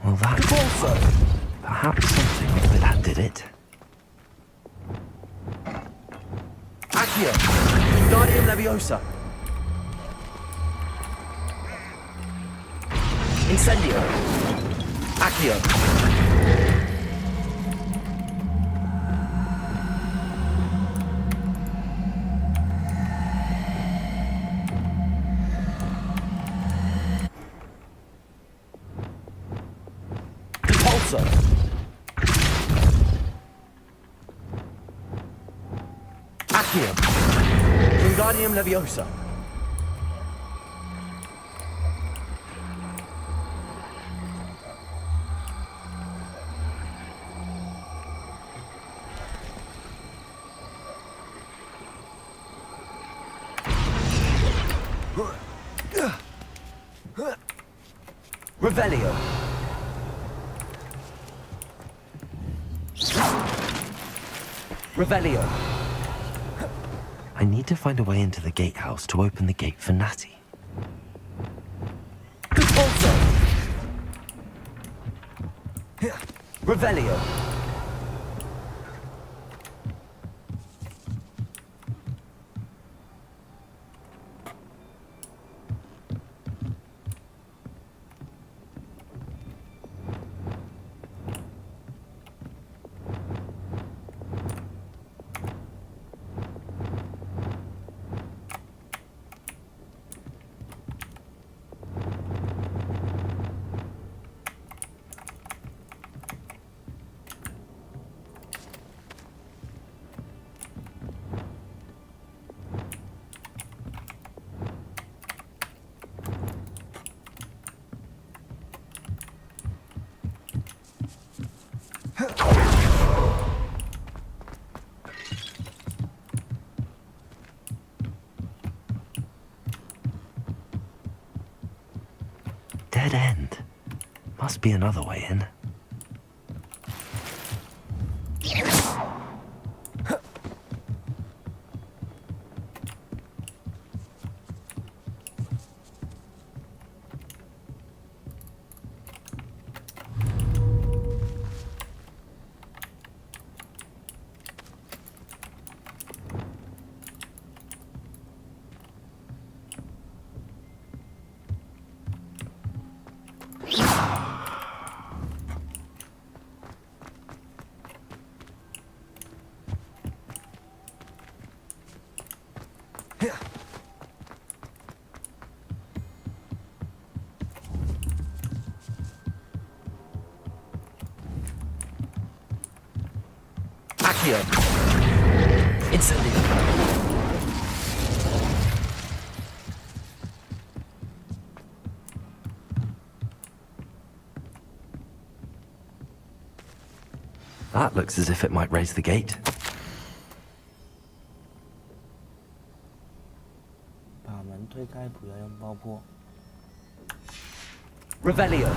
Well, that... Perhaps something like that did it. Accio. Guardian Leviosa. Incendio. Accio. Repulsor. Accio. Wingardium Leviosa. Revelio. Revelio. I need to find a way into the gatehouse to open the gate for Natty. Repulsor. Revelio. Dead end. Must be another way in. Accio. Incendio. That looks as if it might raise the gate. 把门推开，不要用爆破。 Revelio.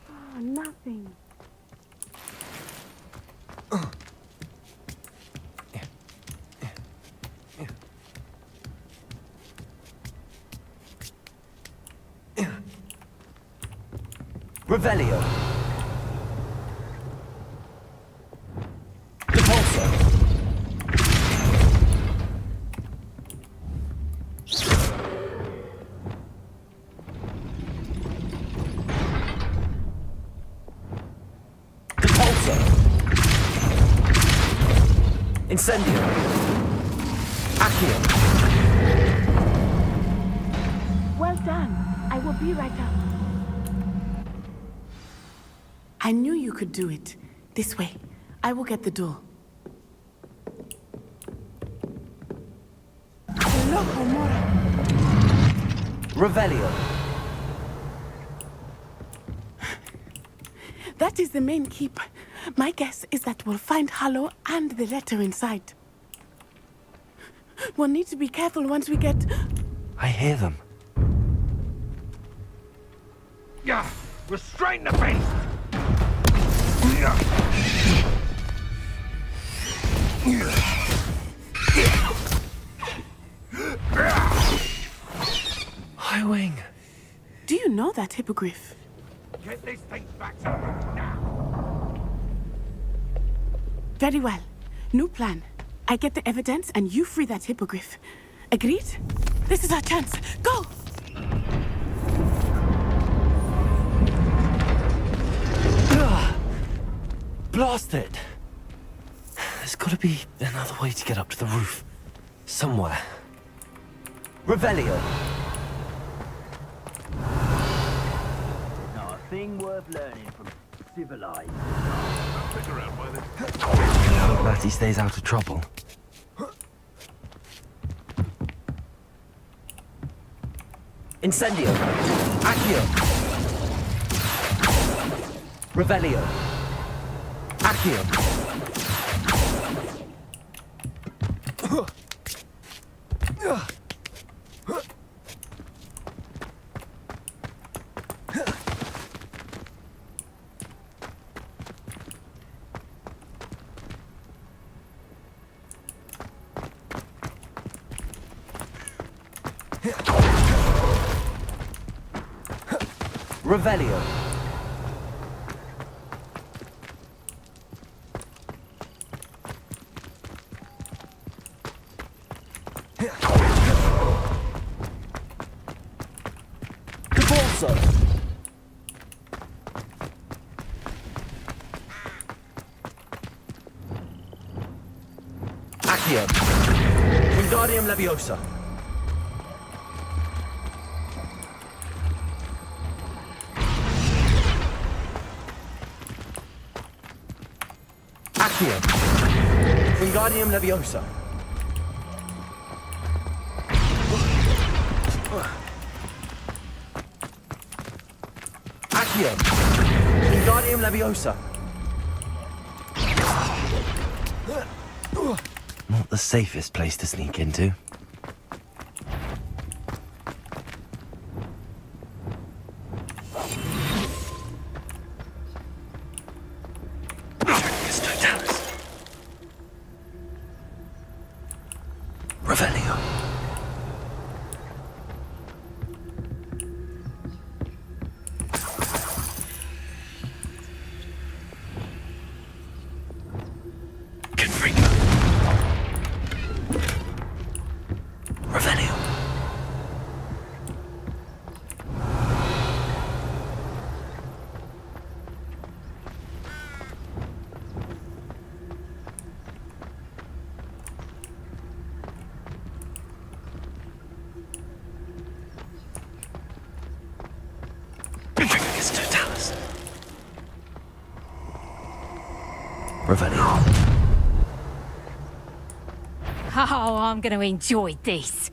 Oh, nothing. Revelio. Repulsor. Repulsor. Incendio. Accio. Well done. I will be right up. I knew you could do it. This way. I will get the door. Loco, Mora. Revelio. That is the main keep. My guess is that we'll find Hallow and the letter inside. We'll need to be careful once we get... I hear them. Yeah, restrain the beast! High Wing. Do you know that hippogriff? Get these things back to me now! Very well. New plan. I get the evidence and you free that hippogriff. Agreed? This is our chance. Go! Blast it! There's got to be another way to get up to the roof. Somewhere. Revelio. Not a thing worth learning from civilized. I hope Matty stays out of trouble. Incendio. Accio. Revelio. Accio. Revelio. Caborso. Accio. Wingardium Leviosa. Accio. Wingardium Leviosa. Accio. Wingardium Leviosa. Not the safest place to sneak into. Revelio. Yes, Totalis. Revelio. Oh, I'm going to enjoy this.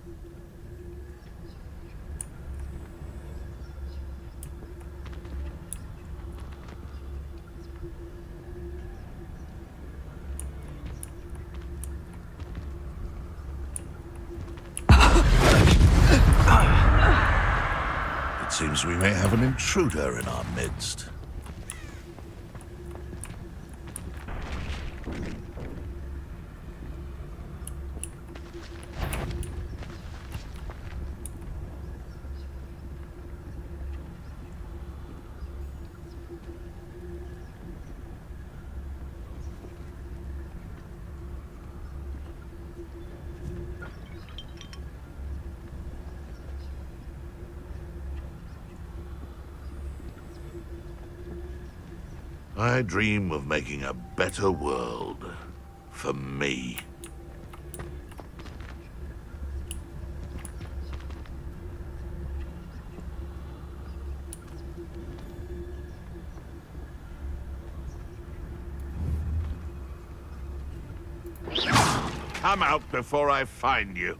It seems we may have an intruder in our midst. I dream of making a better world for me. Come out before I find you.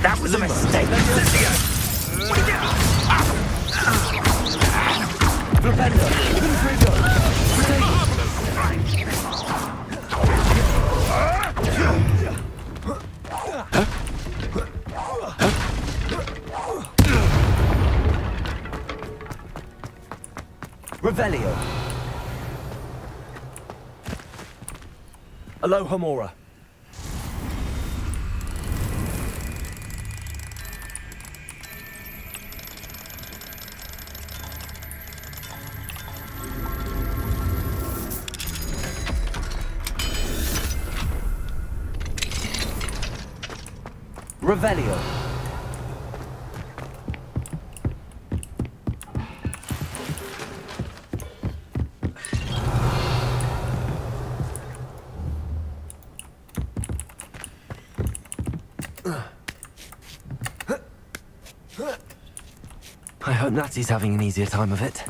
That was a mistake. Revelio. Aloha Mora. Revelio. I hope Natsy's having an easier time of it.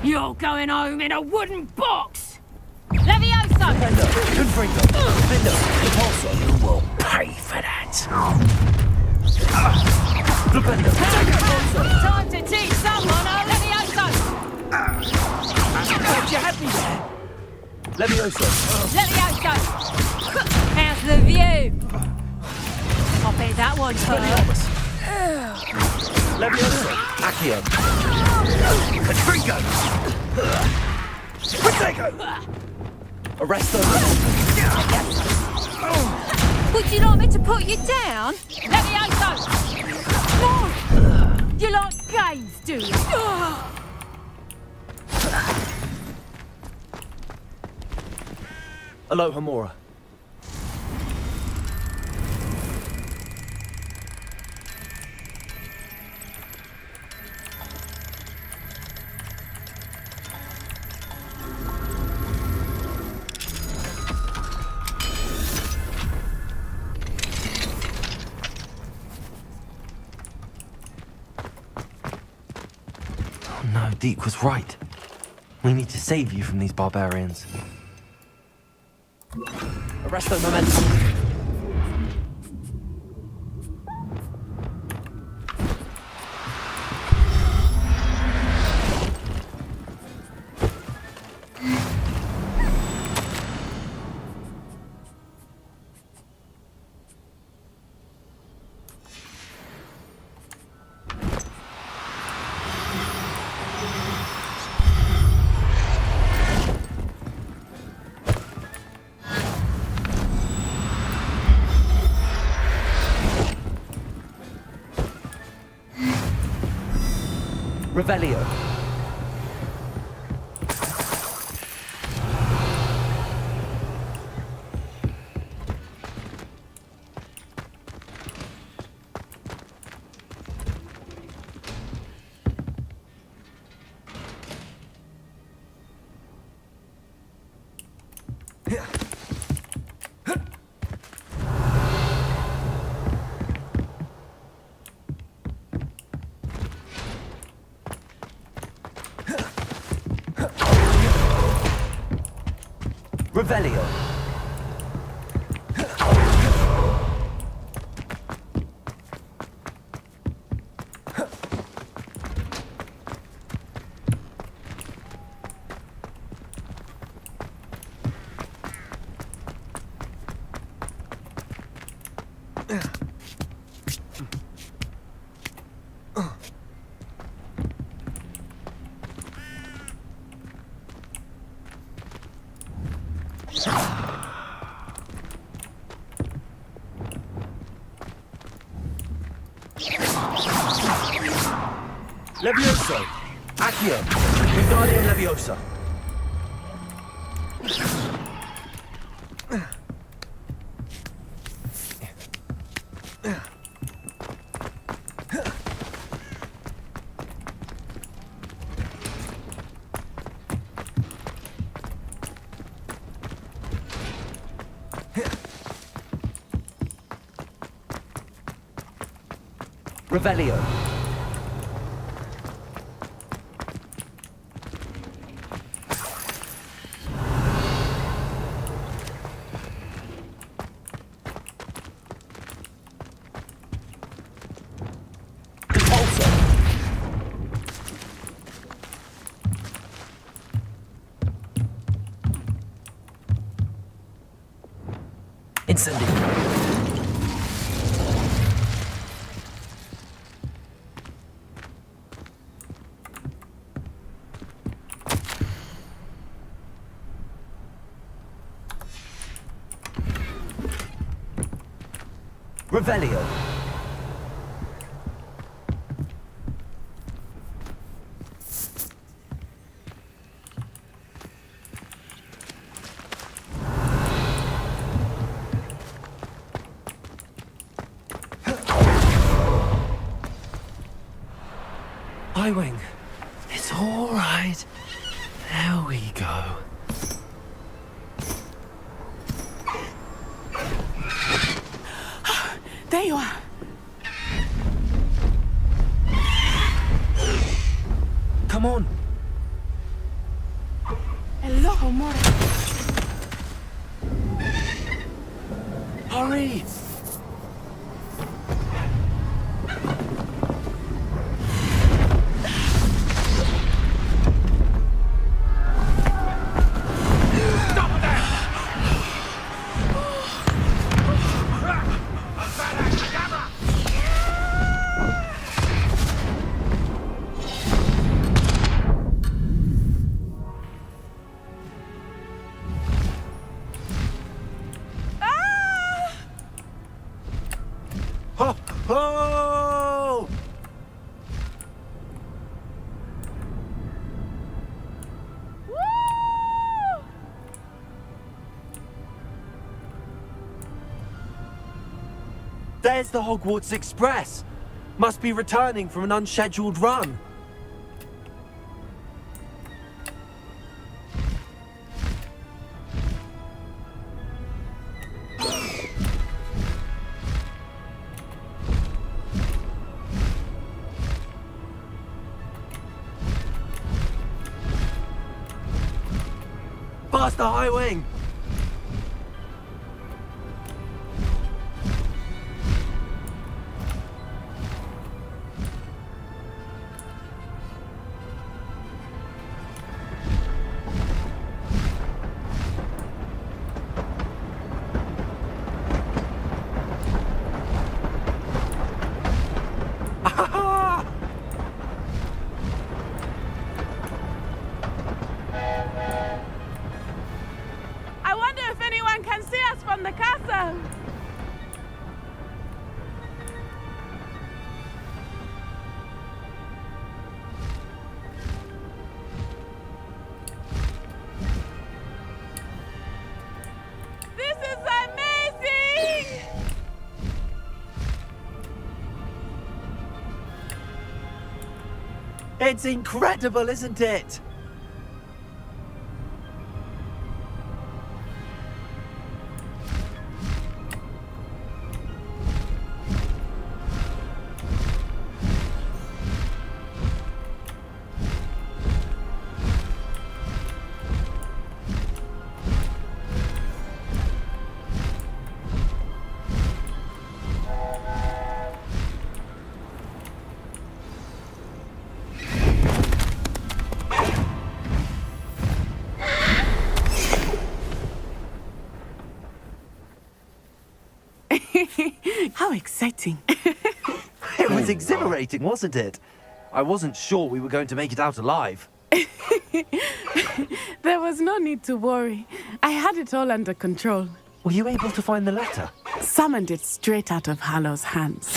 You're going home in a wooden box! Levioso! You will pay for that. Time to teach someone a Levioso! You had me there. Levioso. Levioso! How's the view? I'll bet that one's hurt. Levioso. Accio. Catringo. Protego. Arresto. Would you like me to put you down? Levioso! No! You like games, do you? Aloha Mora. No, Deke was right. We need to save you from these barbarians. resto momentum. Revelio. Revelio. Levioso! Accio! Wingardium Leviosa! Revelio. Incendio. Revelio. Highwing. It's all right. There we go. There you are. Come on. Hello, amore. Hurry. Oh! There's the Hogwarts Express. Must be returning from an unscheduled run. Faster, High Wing! one can see us from the castle. This is amazing! It's incredible, isn't it? How exciting. It was exhilarating, wasn't it? I wasn't sure we were going to make it out alive. There was no need to worry. I had it all under control. Were you able to find the letter? Summoned it straight out of Harlow's hands.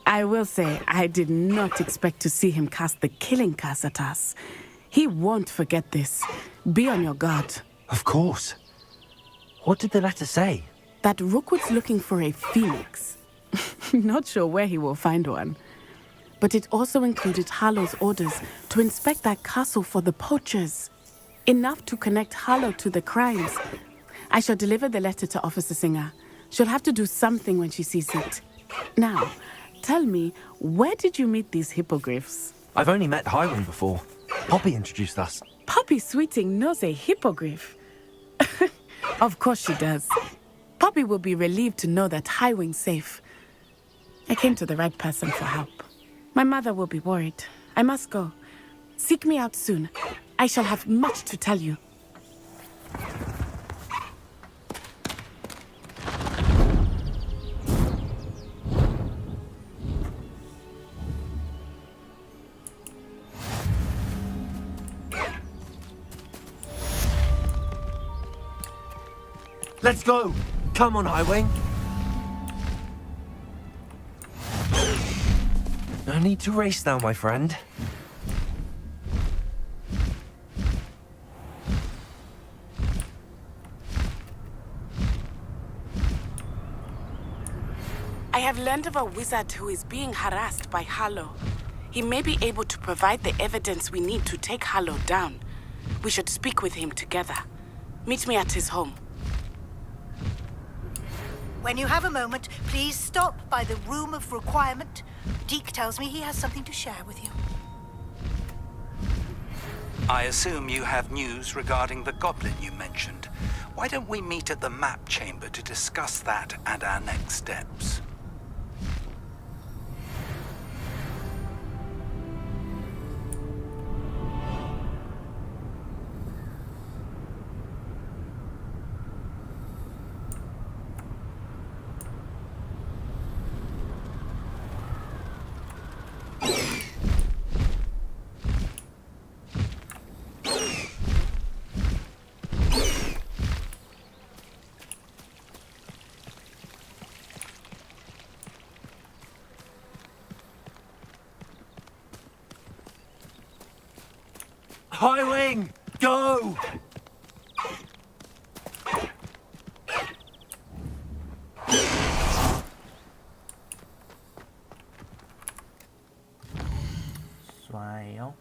I will say, I did not expect to see him cast the killing curse at us. He won't forget this. Be on your guard. Of course. What did the letter say? That Rookwood's looking for a phoenix. Not sure where he will find one. But it also included Harlow's orders to inspect that castle for the poachers. Enough to connect Harlow to the crimes. I shall deliver the letter to Officer Singer. She'll have to do something when she sees it. Now, tell me, where did you meet these hippogriffs? I've only met Highwing before. Poppy introduced us. Poppy Sweeting knows a hippogriff. Of course she does. Poppy will be relieved to know that Highwing's safe. I came to the right person for help. My mother will be worried. I must go. Seek me out soon. I shall have much to tell you. Let's go! Come on, Highwing. No need to race now, my friend. I have learned of a wizard who is being harassed by Harlow. He may be able to provide the evidence we need to take Harlow down. We should speak with him together. Meet me at his home. When you have a moment, please stop by the Room of Requirement. Deke tells me he has something to share with you. I assume you have news regarding the goblin you mentioned. Why don't we meet at the map chamber to discuss that and our next steps? Highwing, go! Xoài không?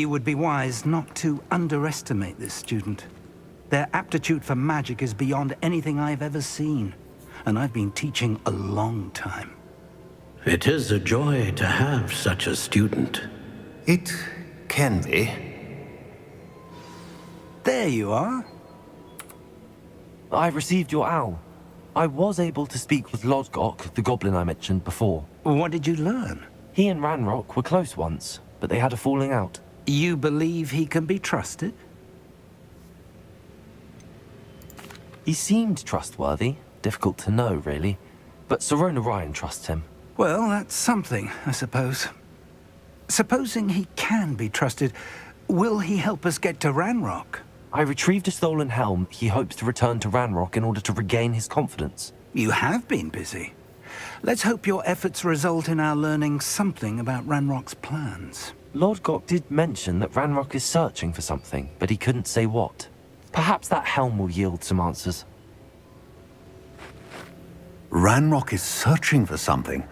You would be wise not to underestimate this student. Their aptitude for magic is beyond anything I've ever seen, and I've been teaching a long time. It is a joy to have such a student. It can be. There you are. I received your owl. I was able to speak with Lodgok, the goblin I mentioned before. What did you learn? He and Ranrock were close once, but they had a falling out. You believe he can be trusted? He seemed trustworthy. Difficult to know, really. But Sirona Ryan trusts him. Well, that's something, I suppose. Supposing he can be trusted, will he help us get to Ranrock? I retrieved a stolen helm. He hopes to return to Ranrock in order to regain his confidence. You have been busy. Let's hope your efforts result in our learning something about Ranrock's plans. Lodgok did mention that Ranrock is searching for something, but he couldn't say what. Perhaps that helm will yield some answers. Ranrock is searching for something?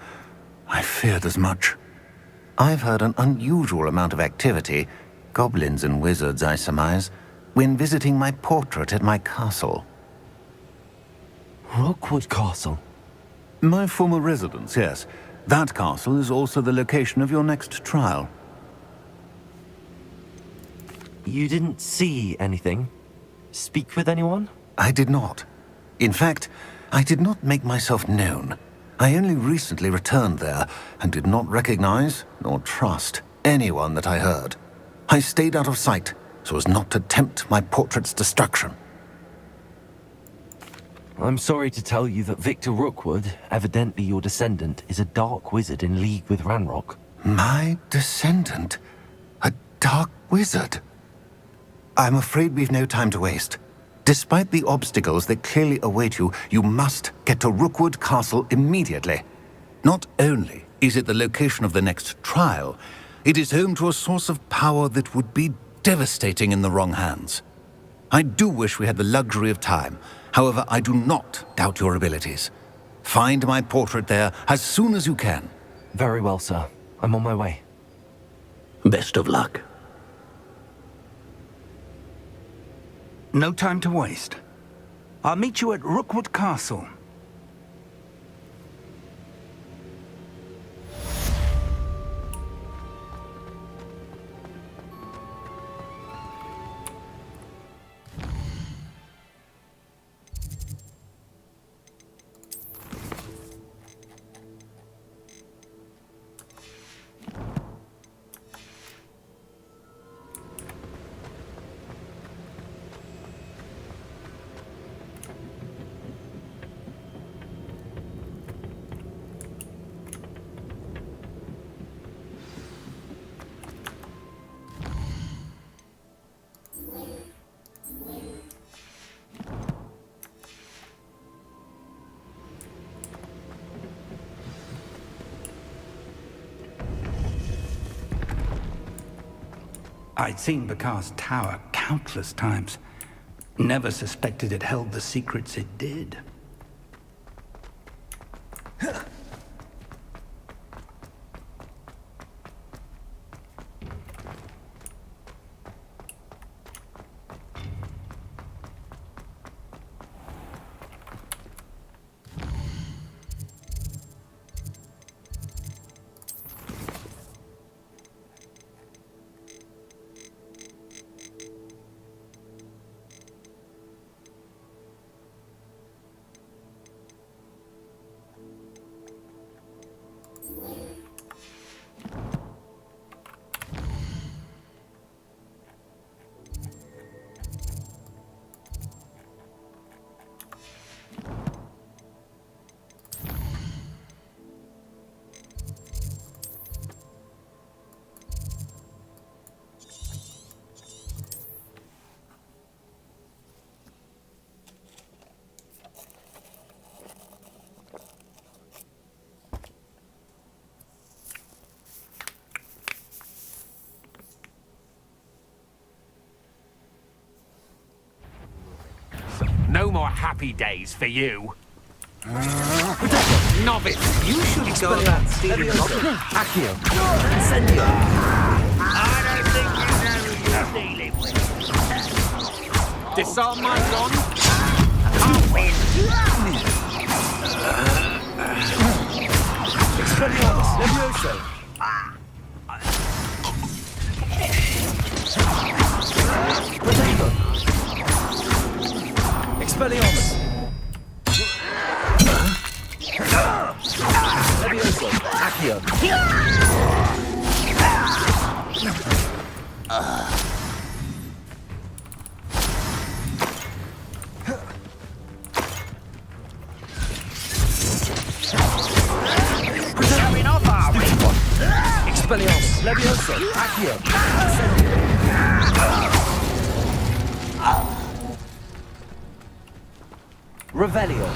I feared as much. I've heard an unusual amount of activity, goblins and wizards, I surmise, when visiting my portrait at my castle. Rookwood Castle? My former residence, yes. That castle is also the location of your next trial. You didn't see anything? Speak with anyone? I did not. In fact, I did not make myself known. I only recently returned there and did not recognize nor trust anyone that I heard. I stayed out of sight so as not to tempt my portrait's destruction. I'm sorry to tell you that Victor Rookwood, evidently your descendant, is a dark wizard in league with Ranrock. My descendant? A dark wizard? I'm afraid we've no time to waste. Despite the obstacles that clearly await you, you must get to Rookwood Castle immediately. Not only is it the location of the next trial, it is home to a source of power that would be devastating in the wrong hands. I do wish we had the luxury of time. However, I do not doubt your abilities. Find my portrait there as soon as you can. Very well, sir. I'm on my way. Best of luck. No time to waste. I'll meet you at Rookwood Castle. I'd seen Bakar's tower countless times. Never suspected it held the secrets it did. No more happy days for you. Novice, you should go about stealing Accio. Incendio. I don't think you know who you're dealing with. Disarm my gun. Can't win. Expelliarmus, Levioso. Potato. Expelliarmus. Levioso, Accio. Showing off, are we? Expelliarmus, Levioso, Accio. Revelio.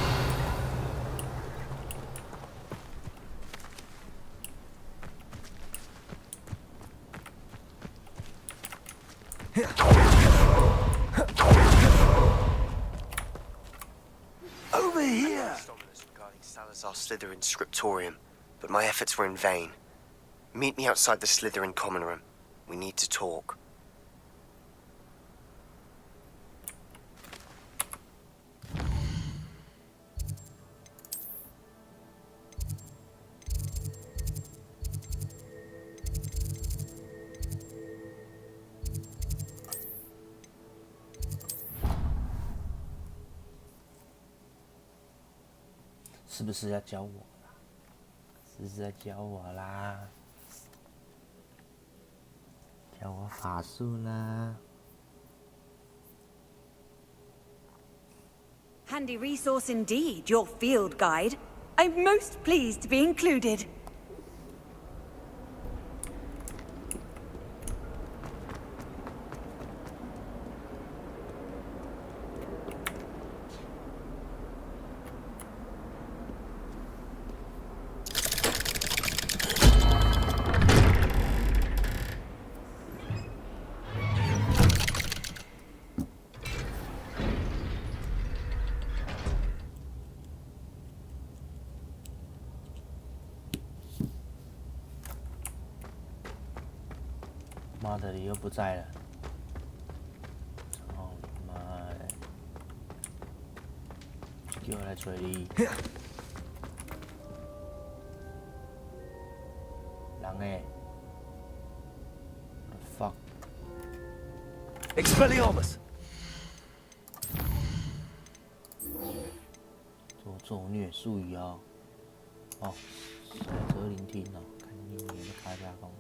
Over here! Regarding Salazar Slytherin's scriptorium, but my efforts were in vain. Meet me outside the Slytherin common room. We need to talk.是不是要教我啦？是不是要教我啦？教我法术啦？ Handy resource indeed, your field guide. I'm most pleased to be included.妈的，你又不在了！操你妈的！叫我来追你！人诶 ！Fuck！ Expelliarmus！ 作虐术语哦！哦，水泽聆听哦，看你们的卡加工。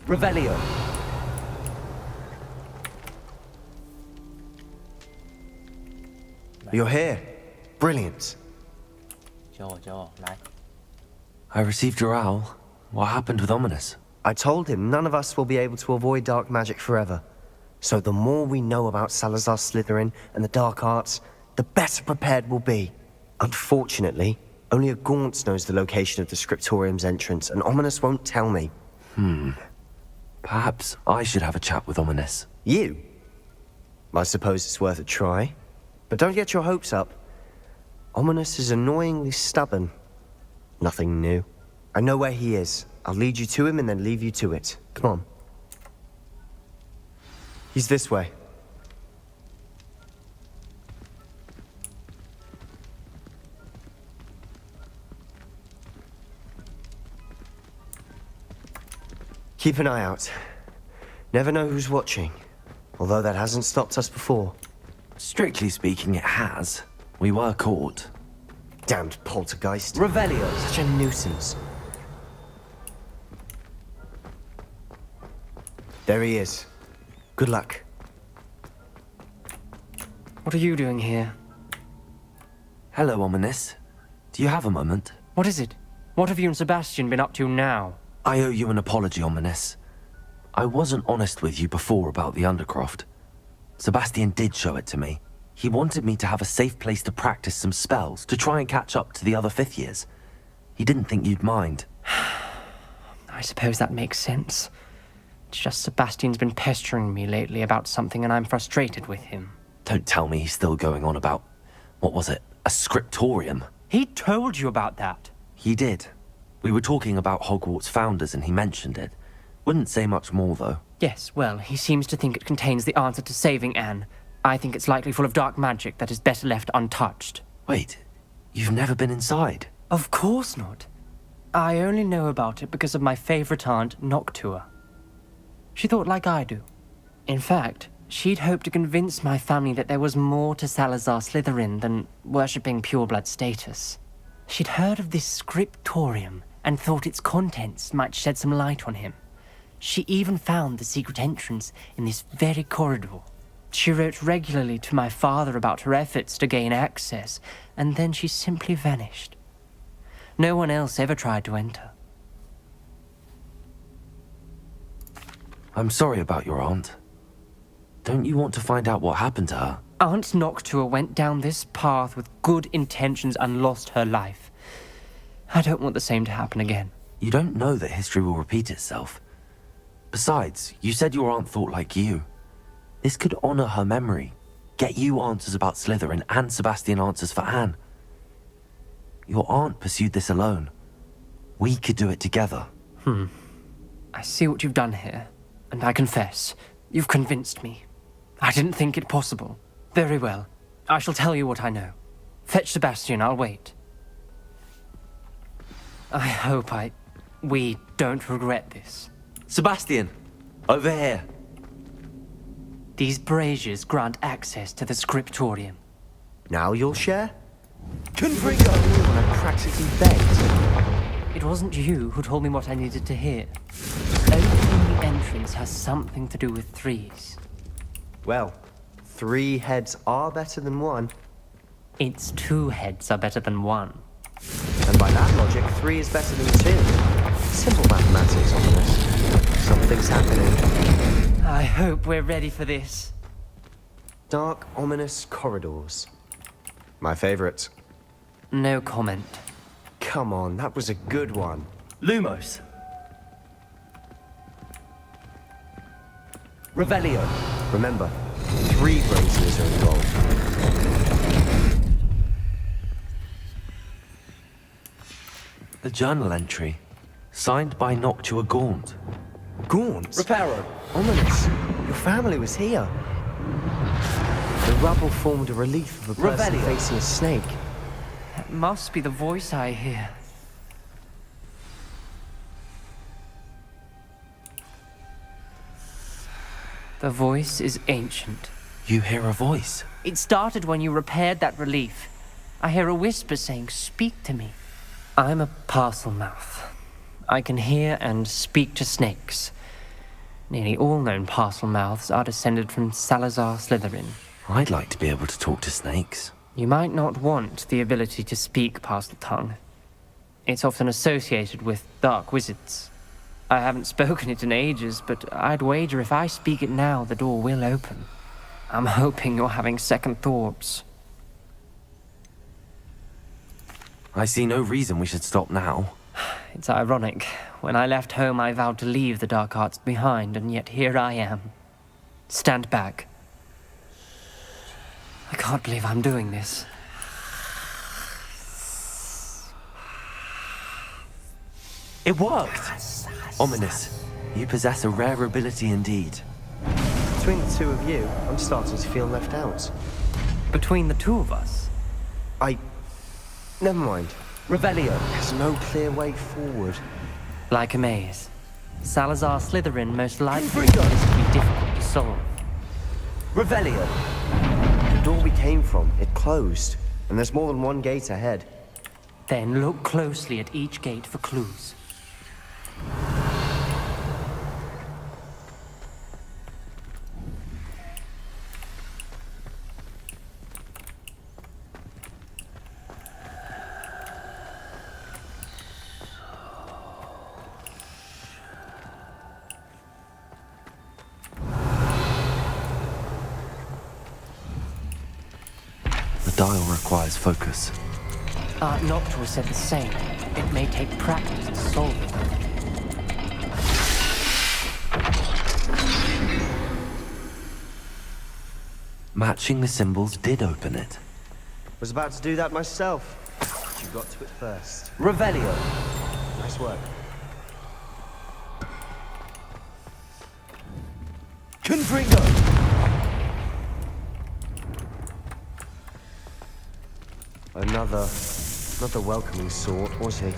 Revelio. You're here. Brilliant. I received your owl. What happened with Ominous? I told him none of us will be able to avoid dark magic forever. So the more we know about Salazar Slytherin and the dark arts, the better prepared we'll be. Unfortunately, only a Gaunt knows the location of the Scriptorium's entrance, and Ominous won't tell me. Perhaps I should have a chat with Ominous. You? I suppose it's worth a try. But don't get your hopes up. Ominous is annoyingly stubborn. Nothing new. I know where he is. I'll lead you to him and then leave you to it. Come on. He's this way. Keep an eye out. Never know who's watching. Although that hasn't stopped us before. Strictly speaking, it has. We were caught. Damned poltergeist. Revelio. Such a nuisance. There he is. Good luck. What are you doing here? Hello, Ominous. Do you have a moment? What is it? What have you and Sebastian been up to now? I owe you an apology, Ominous. I wasn't honest with you before about the Undercroft. Sebastian did show it to me. He wanted me to have a safe place to practice some spells, to try and catch up to the other 5th years. He didn't think you'd mind. I suppose that makes sense. It's just Sebastian's been pestering me lately about something and I'm frustrated with him. Don't tell me he's still going on about, what was it, a scriptorium? He told you about that. He did. We were talking about Hogwarts founders and he mentioned it. Wouldn't say much more, though. Yes, well, he seems to think it contains the answer to saving Anne. I think it's likely full of dark magic that is better left untouched. Wait, you've never been inside? Of course not. I only know about it because of my favorite aunt, Noctua. She thought like I do. In fact, she'd hoped to convince my family that there was more to Salazar Slytherin than worshipping pureblood status. She'd heard of this scriptorium and thought its contents might shed some light on him. She even found the secret entrance in this very corridor. She wrote regularly to my father about her efforts to gain access, and then she simply vanished. No one else ever tried to enter. I'm sorry about your aunt. Don't you want to find out what happened to her? Aunt Noctua went down this path with good intentions and lost her life. I don't want the same to happen again. You don't know that history will repeat itself. Besides, you said your aunt thought like you. This could honor her memory, get you answers about Slytherin and Sebastian answers for Anne. Your aunt pursued this alone. We could do it together. I see what you've done here, and I confess, you've convinced me. I didn't think it possible. Very well. I shall tell you what I know. Fetch Sebastian, I'll wait. I hope we don't regret this. Sebastian! Over here! These braziers grant access to the scriptorium. Now you'll share? Confringo! When I practically begged. It wasn't you who told me what I needed to hear. Opening the entrance has something to do with 3s. Well, 3 heads are better than 1. It's 2 heads are better than 1. And by that logic, 3 is better than 2. Simple mathematics on this. Something's happening. I hope we're ready for this. Dark, ominous corridors. My favorite. No comment. Come on, that was a good one. Lumos! Revelio. Remember, 3 braziers are involved. The journal entry, signed by Noctua Gaunt. Gaunt? Reparo. Ominous. Your family was here. The rubble formed a relief of a person Revelio. facing a snake. That must be the voice I hear. The voice is ancient. You hear a voice? It started when you repaired that relief. I hear a whisper saying, "Speak to me." I'm a parcel mouth. I can hear and speak to snakes. Nearly all known parcel mouths are descended from Salazar Slytherin. I'd like to be able to talk to snakes. You might not want the ability to speak parcel tongue. It's often associated with dark wizards. I haven't spoken it in ages, but I'd wager if I speak it now, the door will open. I'm hoping you're having second thoughts. I see no reason we should stop now. It's ironic. When I left home, I vowed to leave the dark arts behind, and yet here I am. Stand back. I can't believe I'm doing this. It worked! Ominous, you possess a rare ability indeed. Between the 2 of you, I'm starting to feel left out. Between the 2 of us? Never mind. Revelio. There's no clear way forward. Like a maze. Salazar Slytherin most likely is to be difficult to solve. Revelio. The door we came from, it closed. And there's more than 1 gate ahead. Then look closely at each gate for clues. dial requires focus. Noctua said the same. It may take practice to solve it. Matching the symbols did open it. Was about to do that myself. You got to it first. Revelio. Nice work. Confringo. Not the welcoming sort, was he?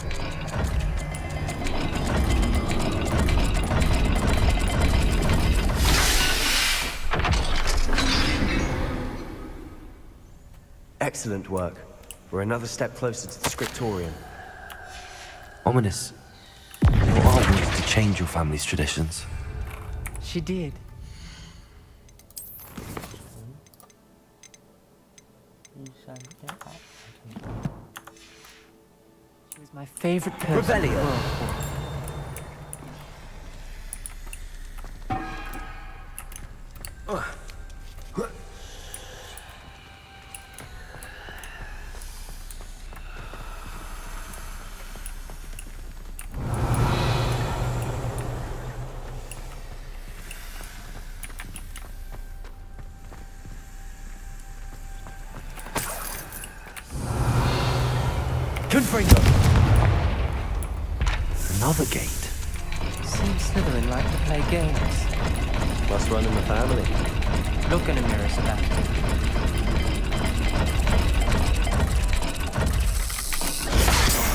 Excellent work. We're another step closer to the scriptorium. Ominous. Your aunt wanted to change your family's traditions. She did. She was my favorite person. Revelio. Confringo. Another gate. Seems Slytherin like to play games. Must run in the family. Look in a mirror, Sebastian.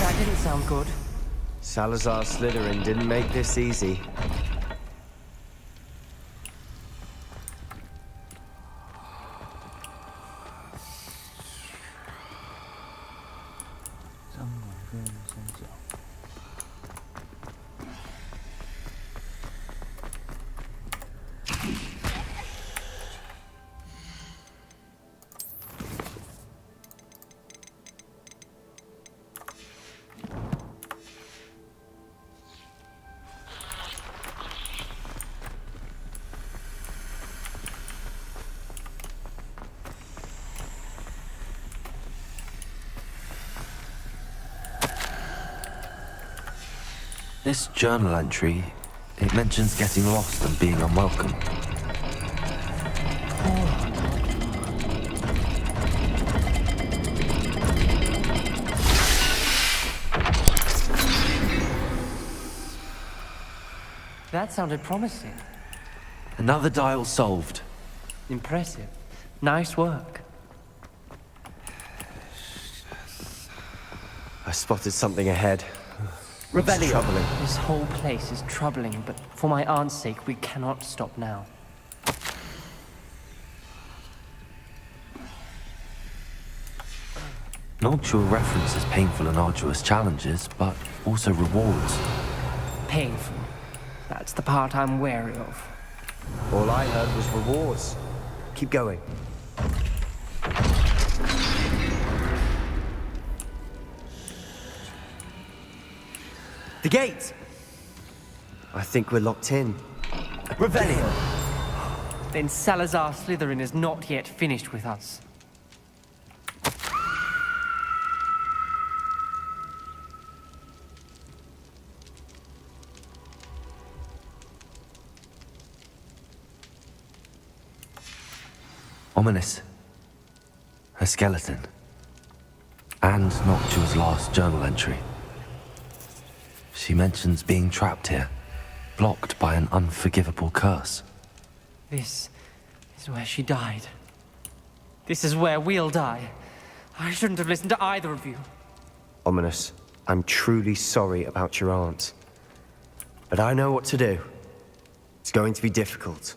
That didn't sound good. Salazar Slytherin didn't make this easy. This journal entry, it mentions getting lost and being unwelcome. That sounded promising. Another dial solved. Impressive. Nice work. I spotted something ahead. Revelio. Troubling. This whole place is troubling, but for my aunt's sake, we cannot stop now. Noctua references painful and arduous challenges, but also rewards. Painful. That's the part I'm wary of. All I heard was rewards. Keep going. The gate! I think we're locked in. Revelio. Then Salazar Slytherin is not yet finished with us. Ominous. Her skeleton. And Noctua's last journal entry. She mentions being trapped here, blocked by an unforgivable curse. This is where she died. This is where we'll die. I shouldn't have listened to either of you. Ominous, I'm truly sorry about your aunt. But I know what to do. It's going to be difficult.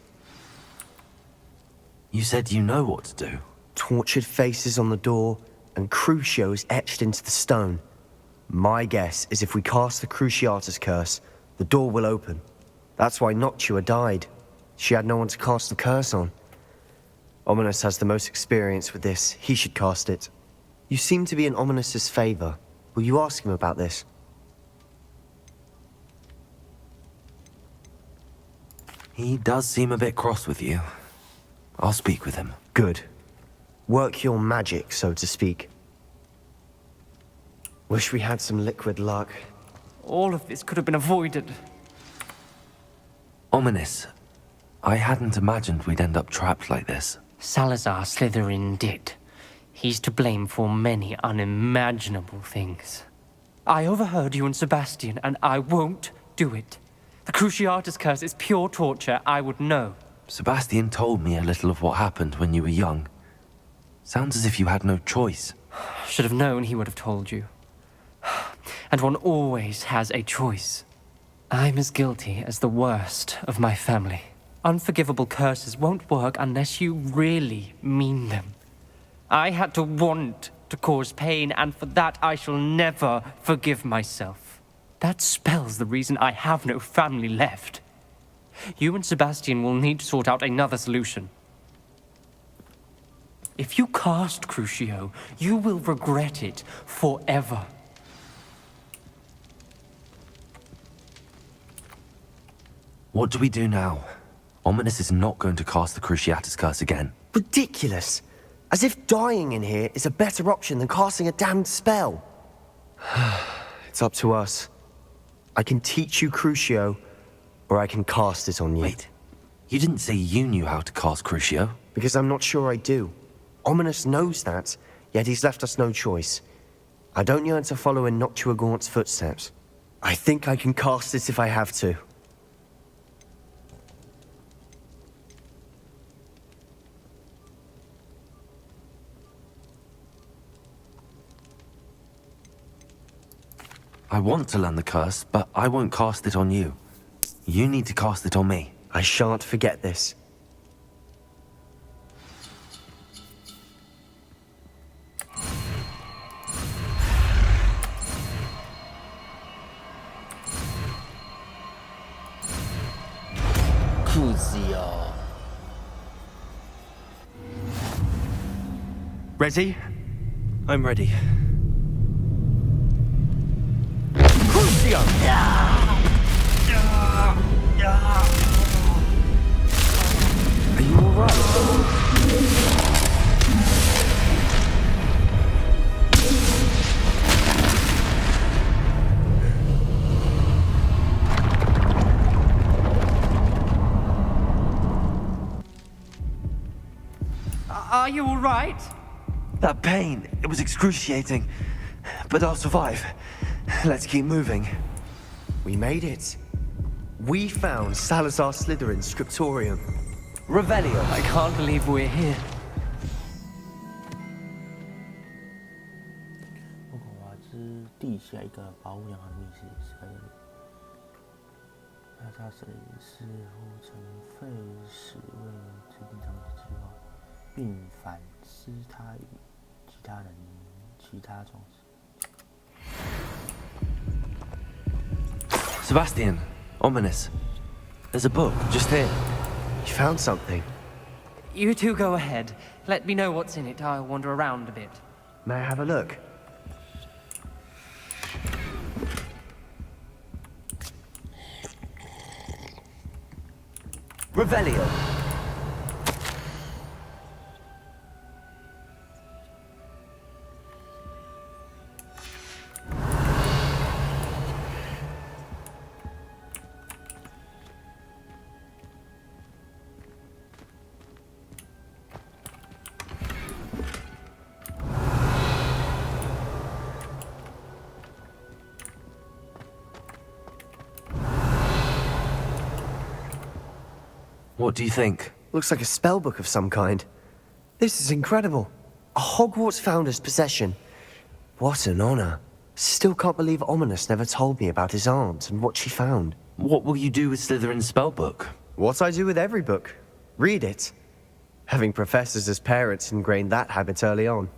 You said you know what to do. Tortured faces on the door, and Crucios etched into the stone. My guess is if we cast the Cruciatus curse, the door will open. That's why Noctua died. She had no one to cast the curse on. Ominous has the most experience with this. He should cast it. You seem to be in Ominous's favor. Will you ask him about this? He does seem a bit cross with you. I'll speak with him. Good. Work your magic, so to speak. Wish we had some liquid luck. All of this could have been avoided. Ominous. I hadn't imagined we'd end up trapped like this. Salazar Slytherin did. He's to blame for many unimaginable things. I overheard you and Sebastian, and I won't do it. The Cruciatus curse is pure torture, I would know. Sebastian told me a little of what happened when you were young. Sounds as if you had no choice. Should have known he would have told you. And one always has a choice. I'm as guilty as the worst of my family. Unforgivable curses won't work unless you really mean them. I had to want to cause pain, and for that I shall never forgive myself. That spells the reason I have no family left. You and Sebastian will need to sort out another solution. If you cast Crucio, you will regret it forever. What do we do now? Ominous is not going to cast the Cruciatus curse again. Ridiculous. As if dying in here is a better option than casting a damned spell. It's up to us. I can teach you Crucio, or I can cast it on you. Wait, you didn't say you knew how to cast Crucio? Because I'm not sure I do. Ominous knows that, yet he's left us no choice. I don't yearn to follow in Noctua Gaunt's footsteps. I think I can cast it if I have to. I want to learn the curse, but I won't cast it on you. You need to cast it on me. I shan't forget this. Ready? I'm ready. Crucio! Are you alright? Are you all right? That pain, it was excruciating. But I'll survive. Let's keep moving. We made it. We found Salazar Slytherin's scriptorium. Revelio. I can't believe we're here. 霍格华兹地下一个保护良好的密室，那他似乎曾费时为制定长期计划，并反思他与其他种子。 Sebastian, Ominous. There's a book just here. You found something? You two go ahead. Let me know what's in it. I'll wander around a bit. May I have a look? Revelio. What do you think? Looks like a spellbook of some kind. This is incredible. A Hogwarts founder's possession. What an honor. Still can't believe Ominous never told me about his aunt and what she found. What will you do with Slytherin's spellbook? What I do with every book. Read it. Having professors as parents ingrained that habit early on.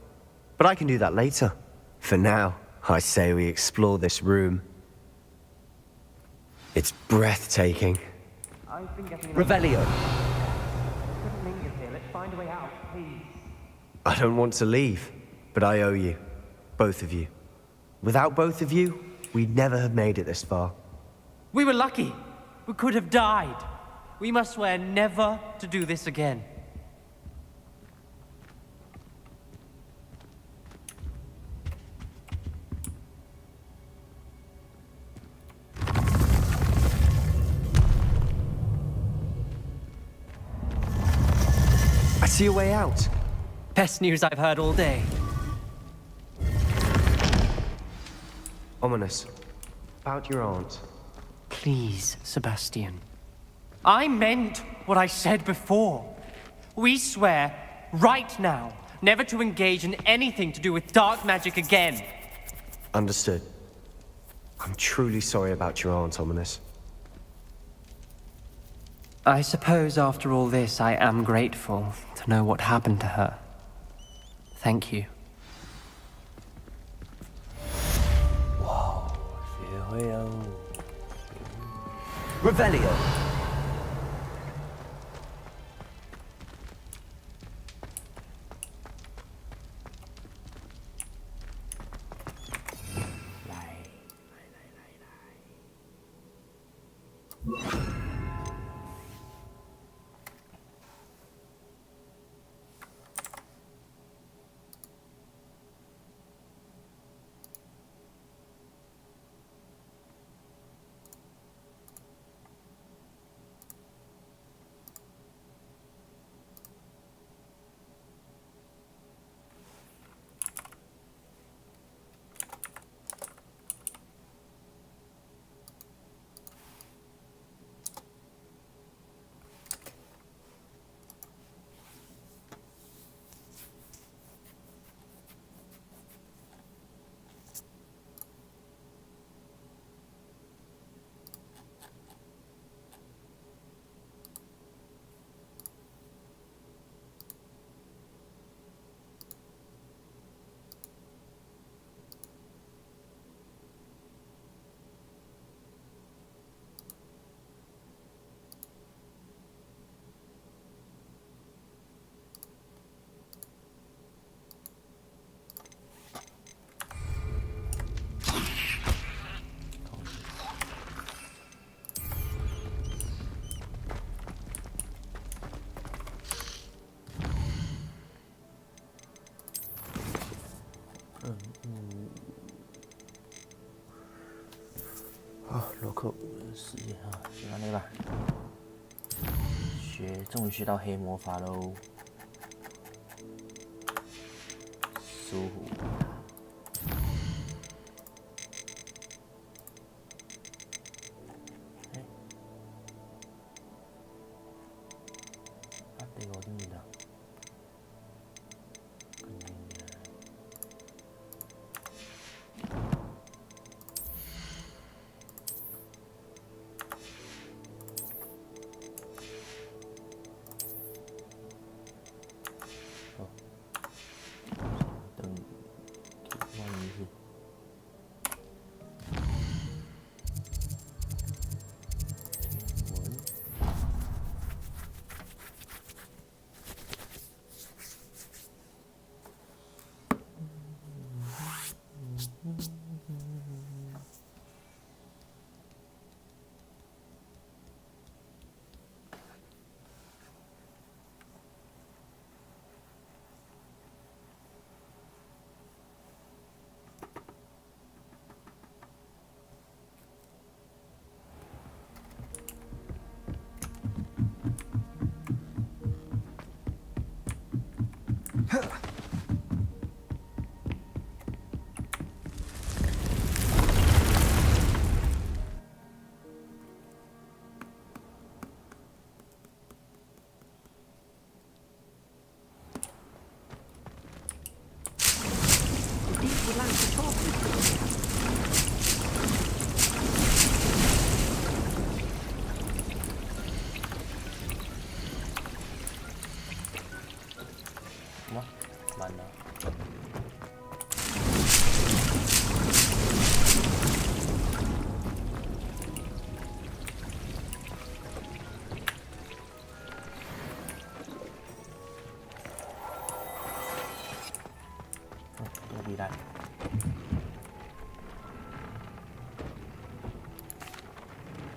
But I can do that later. For now, I say we explore this room. It's breathtaking. Revelio. I don't want to leave, but I owe you. Both of you. Without both of you, we'd never have made it this far. We were lucky. We could have died. We must swear never to do this again. See a way out. Best news I've heard all day. Ominous. About your aunt. Please, Sebastian. I meant what I said before. We swear, right now, never to engage in anything to do with dark magic again. Understood. I'm truly sorry about your aunt, Ominous. I suppose after all this, I am grateful to know what happened to her. Thank you. Wow, 学会了。Revelio.洛克5的时间啊，先按那个吧。终于学到黑魔法喽，舒服。这个我听不到。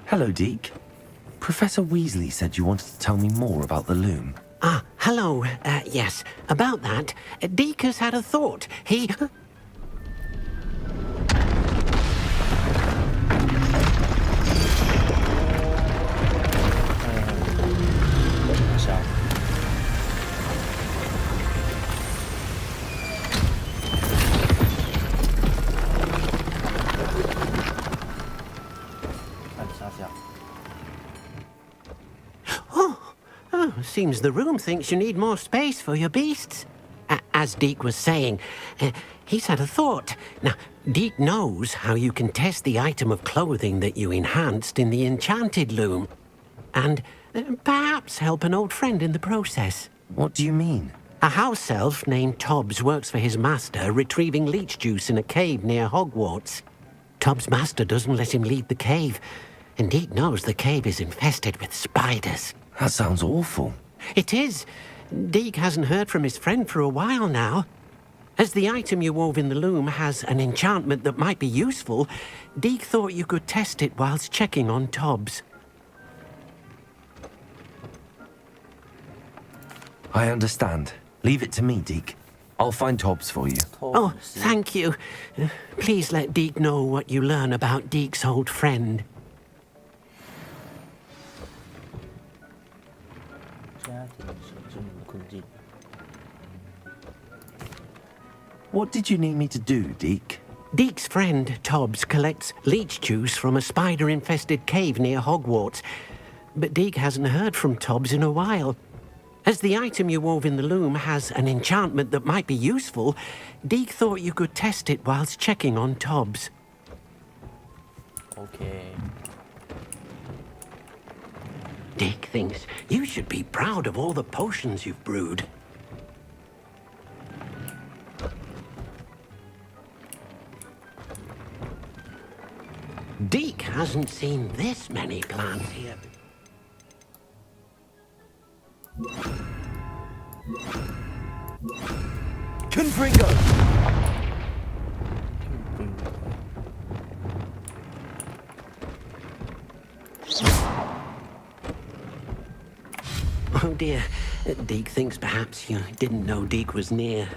Hello, Deke. Professor Weasley said you wanted to tell me more about the loom. Ah, hello. Yes, about that. Deke has had a thought. He... seems the room thinks you need more space for your beasts. As Deke was saying, he's had a thought. Now, Deke knows how you can test the item of clothing that you enhanced in the enchanted loom. And perhaps help an old friend in the process. What do you mean? A house elf named Tobbs works for his master, retrieving leech juice in a cave near Hogwarts. Tobbs' master doesn't let him leave the cave, and Deke knows the cave is infested with spiders. That sounds awful. It is. Deke hasn't heard from his friend for a while now. As the item you wove in the loom has an enchantment that might be useful, Deke thought you could test it whilst checking on Tobbs. I understand. Leave it to me, Deke. I'll find Tobbs for you. Oh, thank you. Please let Deke know what you learn about Deke's old friend. What did you need me to do, Deke? Deke's friend, Tobbs, collects leech juice from a spider-infested cave near Hogwarts. But Deke hasn't heard from Tobbs in a while. As the item you wove in the loom has an enchantment that might be useful, Deke thought you could test it whilst checking on Tobbs. Okay. Deke thinks you should be proud of all the potions you've brewed. Deke hasn't seen this many plants here. Confringo! Oh dear. Deke thinks perhaps you didn't know Deke was near.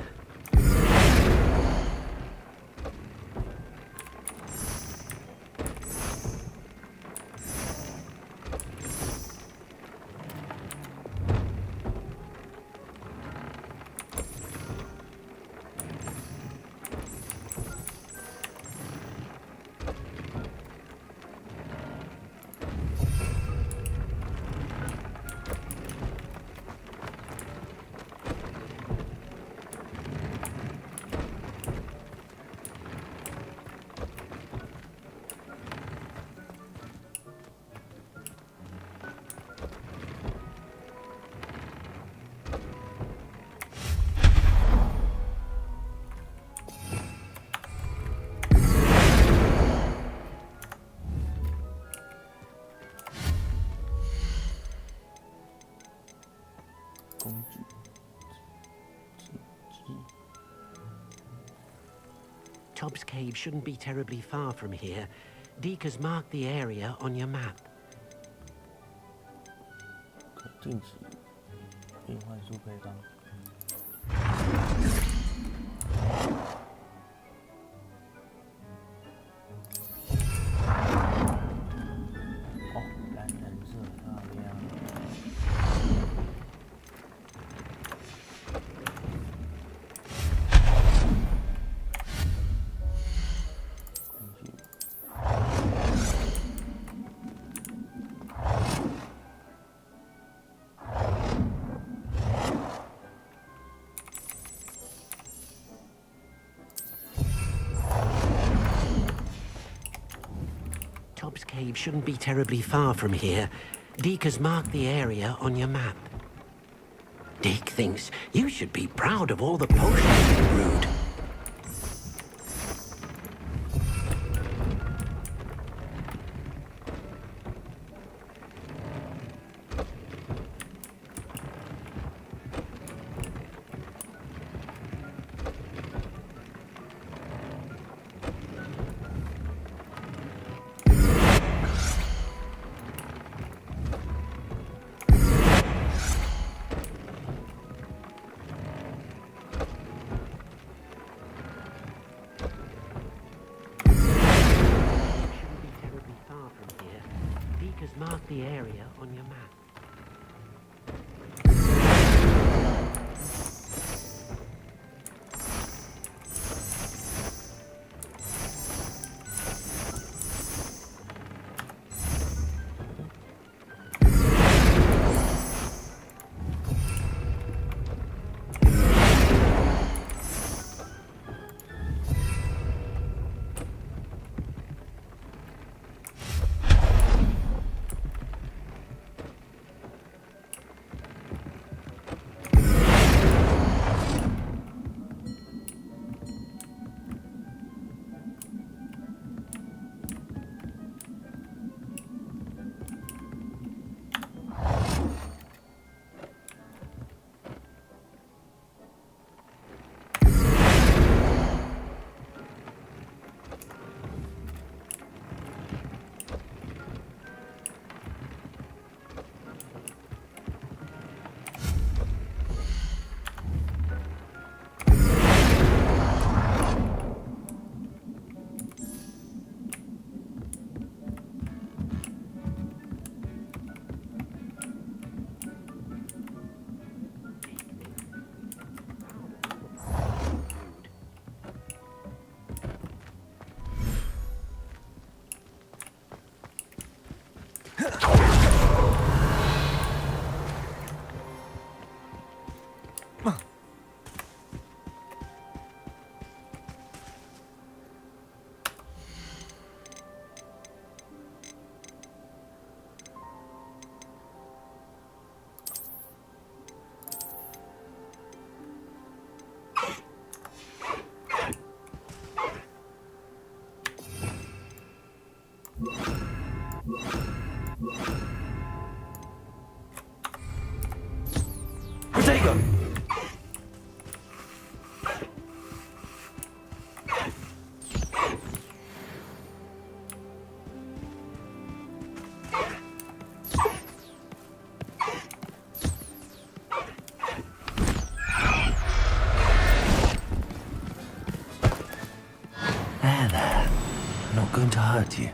Tobbs Cave shouldn't be terribly far from here. Deke has marked the area on your map. 禁止变换速配方。哦，蓝色漂亮。Tobbs Cave shouldn't be terribly far from here. Deke has marked the area on your map. Deke thinks you should be proud of all the potions you brewed. Mark the area on your map. I'm not going to hurt you.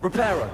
Reparo.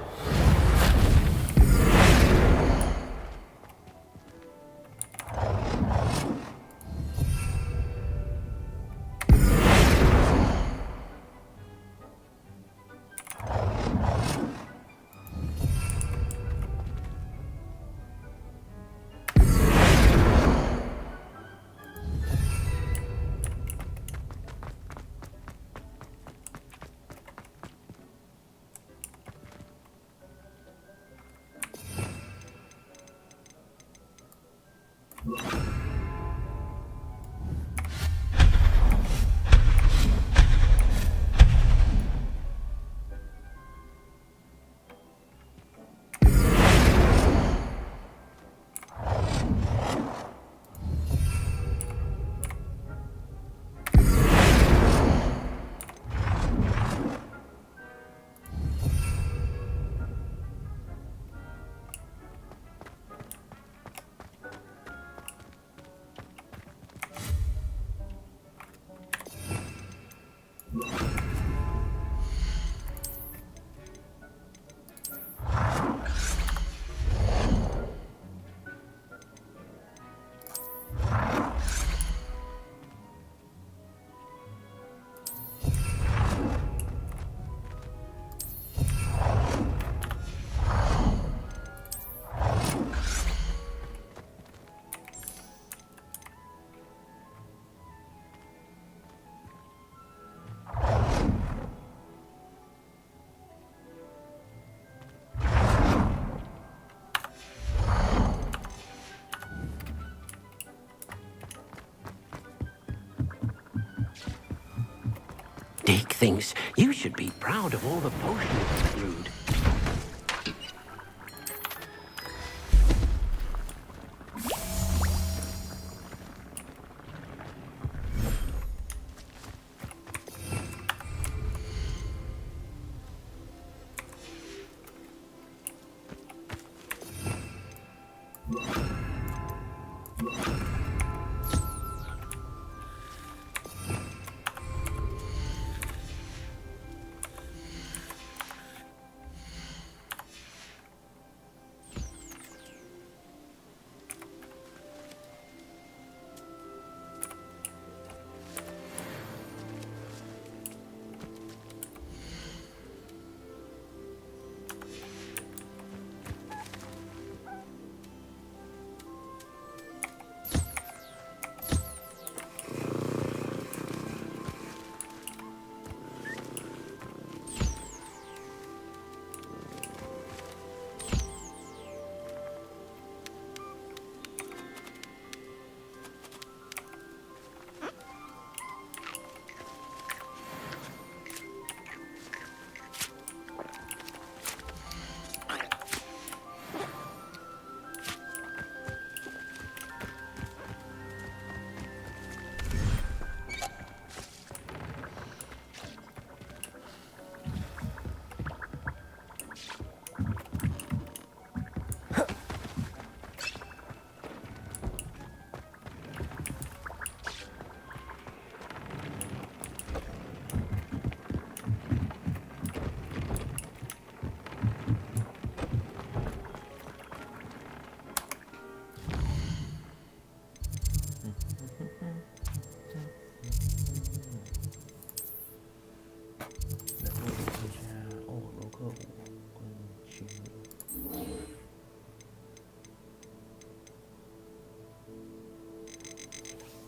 Dick thinks you should be proud of all the potions you brewed.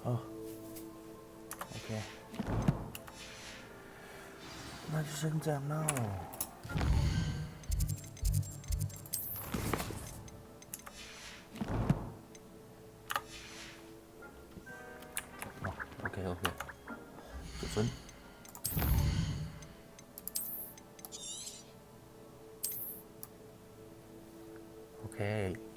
Oh. OK， 那就先这样喽。OK， 9分。OK。